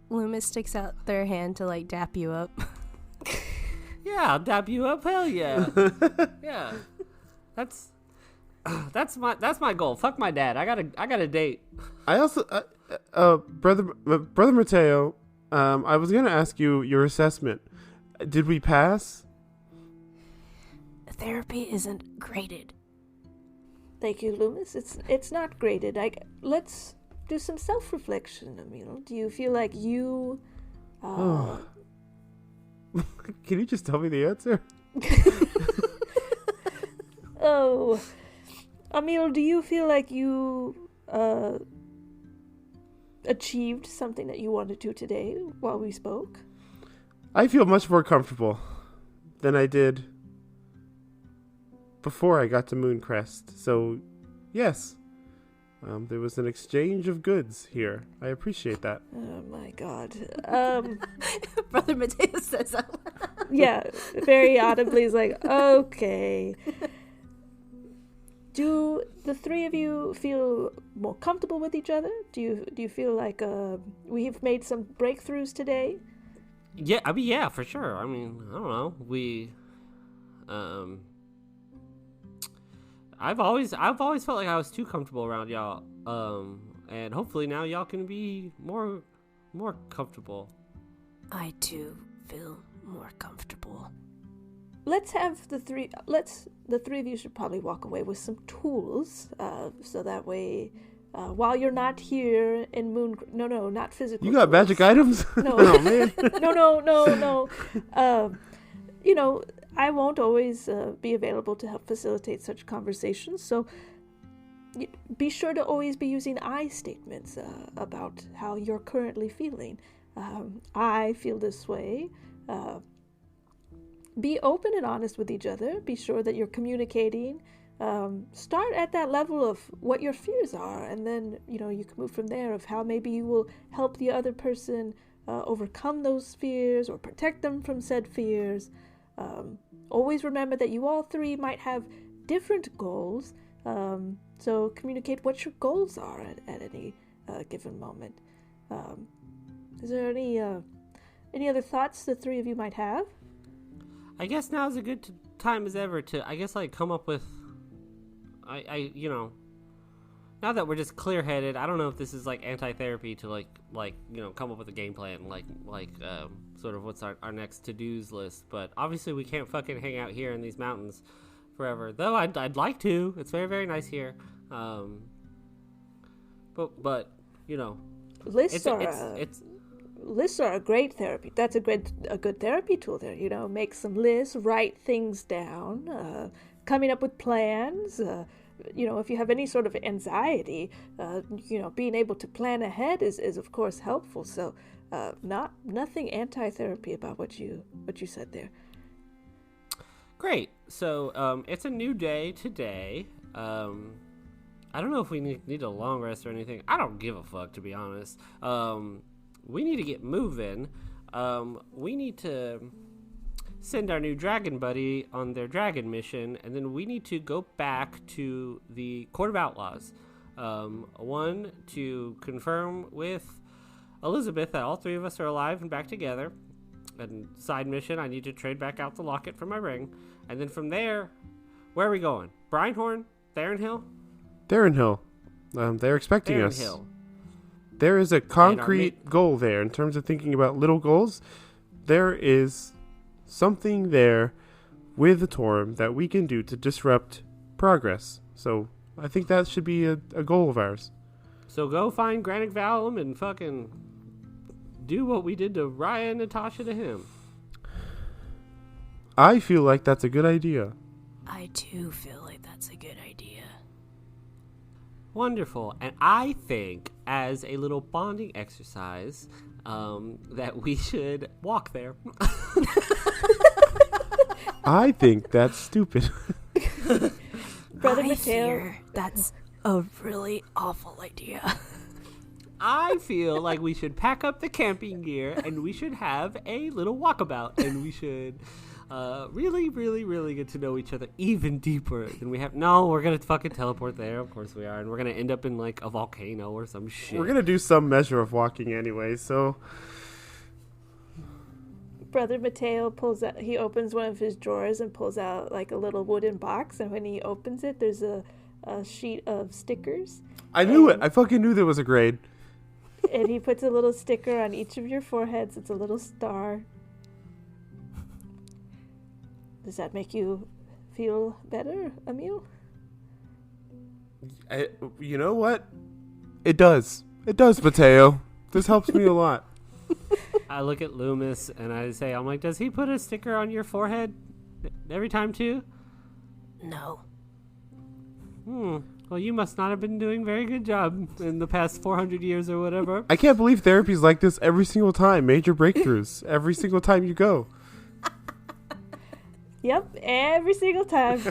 Loomis sticks out their hand to like dap you up. Yeah, I'll dap you up. Hell yeah. Yeah. That's my goal. Fuck my dad. I got a date. I also brother Mateo, I was going to ask you your assessment. Did we pass? Therapy isn't graded. Thank you, Loomis. It's not graded. Let's do some self-reflection, Emil. Do you feel like you Can you just tell me the answer? Oh, Emil, do you feel like you achieved something that you wanted to today while we spoke? I feel much more comfortable than I did before I got to Mooncrest. So, yes, there was an exchange of goods here. I appreciate that. Oh my God. Brother Mateo says that. Yeah, very audibly is like, okay. Do the 3 of you feel more comfortable with each other? Do you feel like we've made some breakthroughs today? Yeah, I mean, yeah, for sure. I mean, I don't know. I've always felt like I was too comfortable around y'all. And hopefully now y'all can be more comfortable. I too feel more comfortable. Let's have the 3 of you should probably walk away with some tools, so that way, while you're not here in no, not physical. You got tools. magic items? No, oh man. No. I won't always be available to help facilitate such conversations, so be sure to always be using I statements about how you're currently feeling. I feel this way. Be open and honest with each other. Be sure that you're communicating. Start at that level of what your fears are, and then you can move from there of how maybe you will help the other person overcome those fears or protect them from said fears. Always remember that you all 3 might have different goals, so communicate what your goals are at any given moment. Is there any other thoughts the 3 of you might have? I guess now is a good time as ever to, I guess, like, come up with, now that we're just clear-headed, I don't know if this is, like, anti-therapy to, like, come up with a game plan, sort of what's our next to-dos list, but obviously we can't fucking hang out here in these mountains forever, though I'd like to. It's very, very nice here. But Lists lists are a great therapy. That's a good therapy tool there. You know, make some lists, write things down, coming up with plans. You know, if you have any sort of anxiety, you know, being able to plan ahead is of course helpful. So, nothing anti-therapy about what you said there. Great. So it's a new day today. I don't know if we need a long rest or anything. I don't give a fuck, to be honest. We need to get moving. We need to send our new dragon buddy on their dragon mission, and then we need to go back to the Court of Outlaws. One, to confirm with Elizabeth that all three of us are alive and back together. And side mission, I need to trade back out the locket from my ring. And then from there, where are we going? Breinhorn? Theronhill? Theronhill. They're expecting us. Theronhill. There is a concrete goal there. In terms of thinking about little goals, there is something there with the Torum that we can do to disrupt progress. So I think that should be a goal of ours. So go find Granic Valum and fucking do what we did to Raya and Natasha to him. I feel like that's a good idea. I too feel like that's a good idea. Wonderful. And I think, as a little bonding exercise, that we should walk there. I think that's stupid. Brother I Mateo. fear that's a really awful idea. I feel like we should pack up the camping gear and we should have a little walkabout, and we should really, really, really get to know each other even deeper than we have. No, we're going to fucking teleport there. Of course we are. And we're going to end up in like a volcano or some shit. We're going to do some measure of walking anyway, so... Brother Mateo he opens one of his drawers and pulls out like a little wooden box, and when he opens it, there's a sheet of stickers. I knew it. I fucking knew there was a grade. And he puts a little sticker on each of your foreheads. It's a little star. Does that make you feel better, Emil? You know what? It does. It does, Mateo. This helps me a lot. I look at Loomis and I say, I'm like, does he put a sticker on your forehead every time too? No. Well, you must not have been doing a very good job in the past 400 years or whatever. I can't believe therapy's like this every single time. Major breakthroughs every single time you go. Yep, every single time.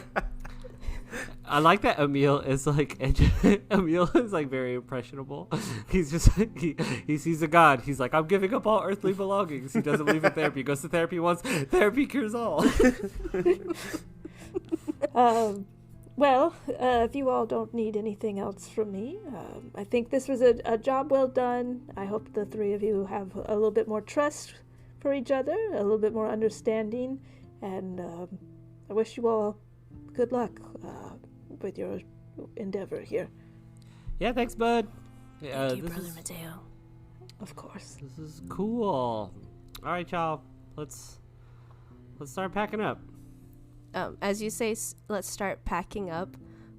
I like that Emil is like Emil is like very impressionable. He's just he sees a god. He's like, I'm giving up all earthly belongings. He doesn't believe in therapy. He goes to therapy once. Therapy cures all. Well, if you all don't need anything else from me, I think this was a job well done. I hope the three of you have a little bit more trust for each other, a little bit more understanding, and I wish you all good luck with your endeavor here. Yeah, thanks, bud. Thank you, Brother Mateo. Of course. This is cool. All right, y'all. Let's start packing up. As you say, let's start packing up.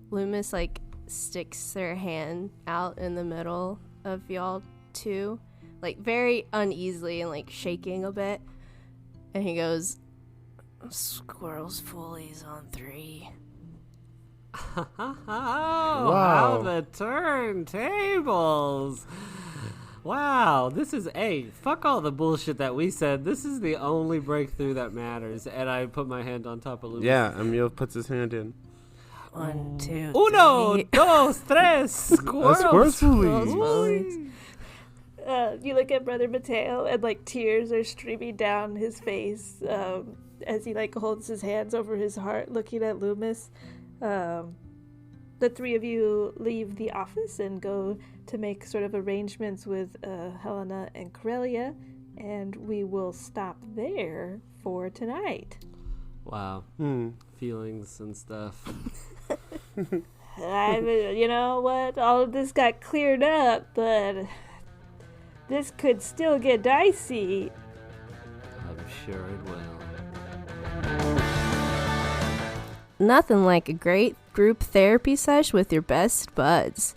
Loomis like sticks their hand out in the middle of y'all two, like very uneasily and like shaking a bit, and he goes, Squirrel's Foolies on 3. Wow, the turntables. Wow, this is fuck all the bullshit that we said. This is the only breakthrough that matters. And I put my hand on top of Loomis. Yeah, Emil puts his hand in. 1, 2, 3. Uno, dos, tres. Squirrels. Foolies. You look at Brother Mateo, and like tears are streaming down his face as he like holds his hands over his heart, looking at Loomis. The three of you leave the office and go to make sort of arrangements with Helena and Corellia, and we will stop there for tonight. Wow. Feelings and stuff. You know what? All of this got cleared up, but this could still get dicey. I'm sure it will. nothing like a great group therapy sesh with your best buds.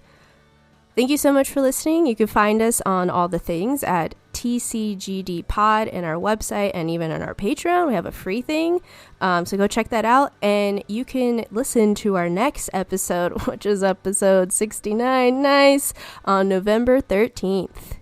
Thank you so much for listening. You can find us on all the things at TCGD TCGD pod in our website and even on our Patreon. We have a free thing. So go check that out. And you can listen to our next episode, which is episode 69, nice, on November 13th.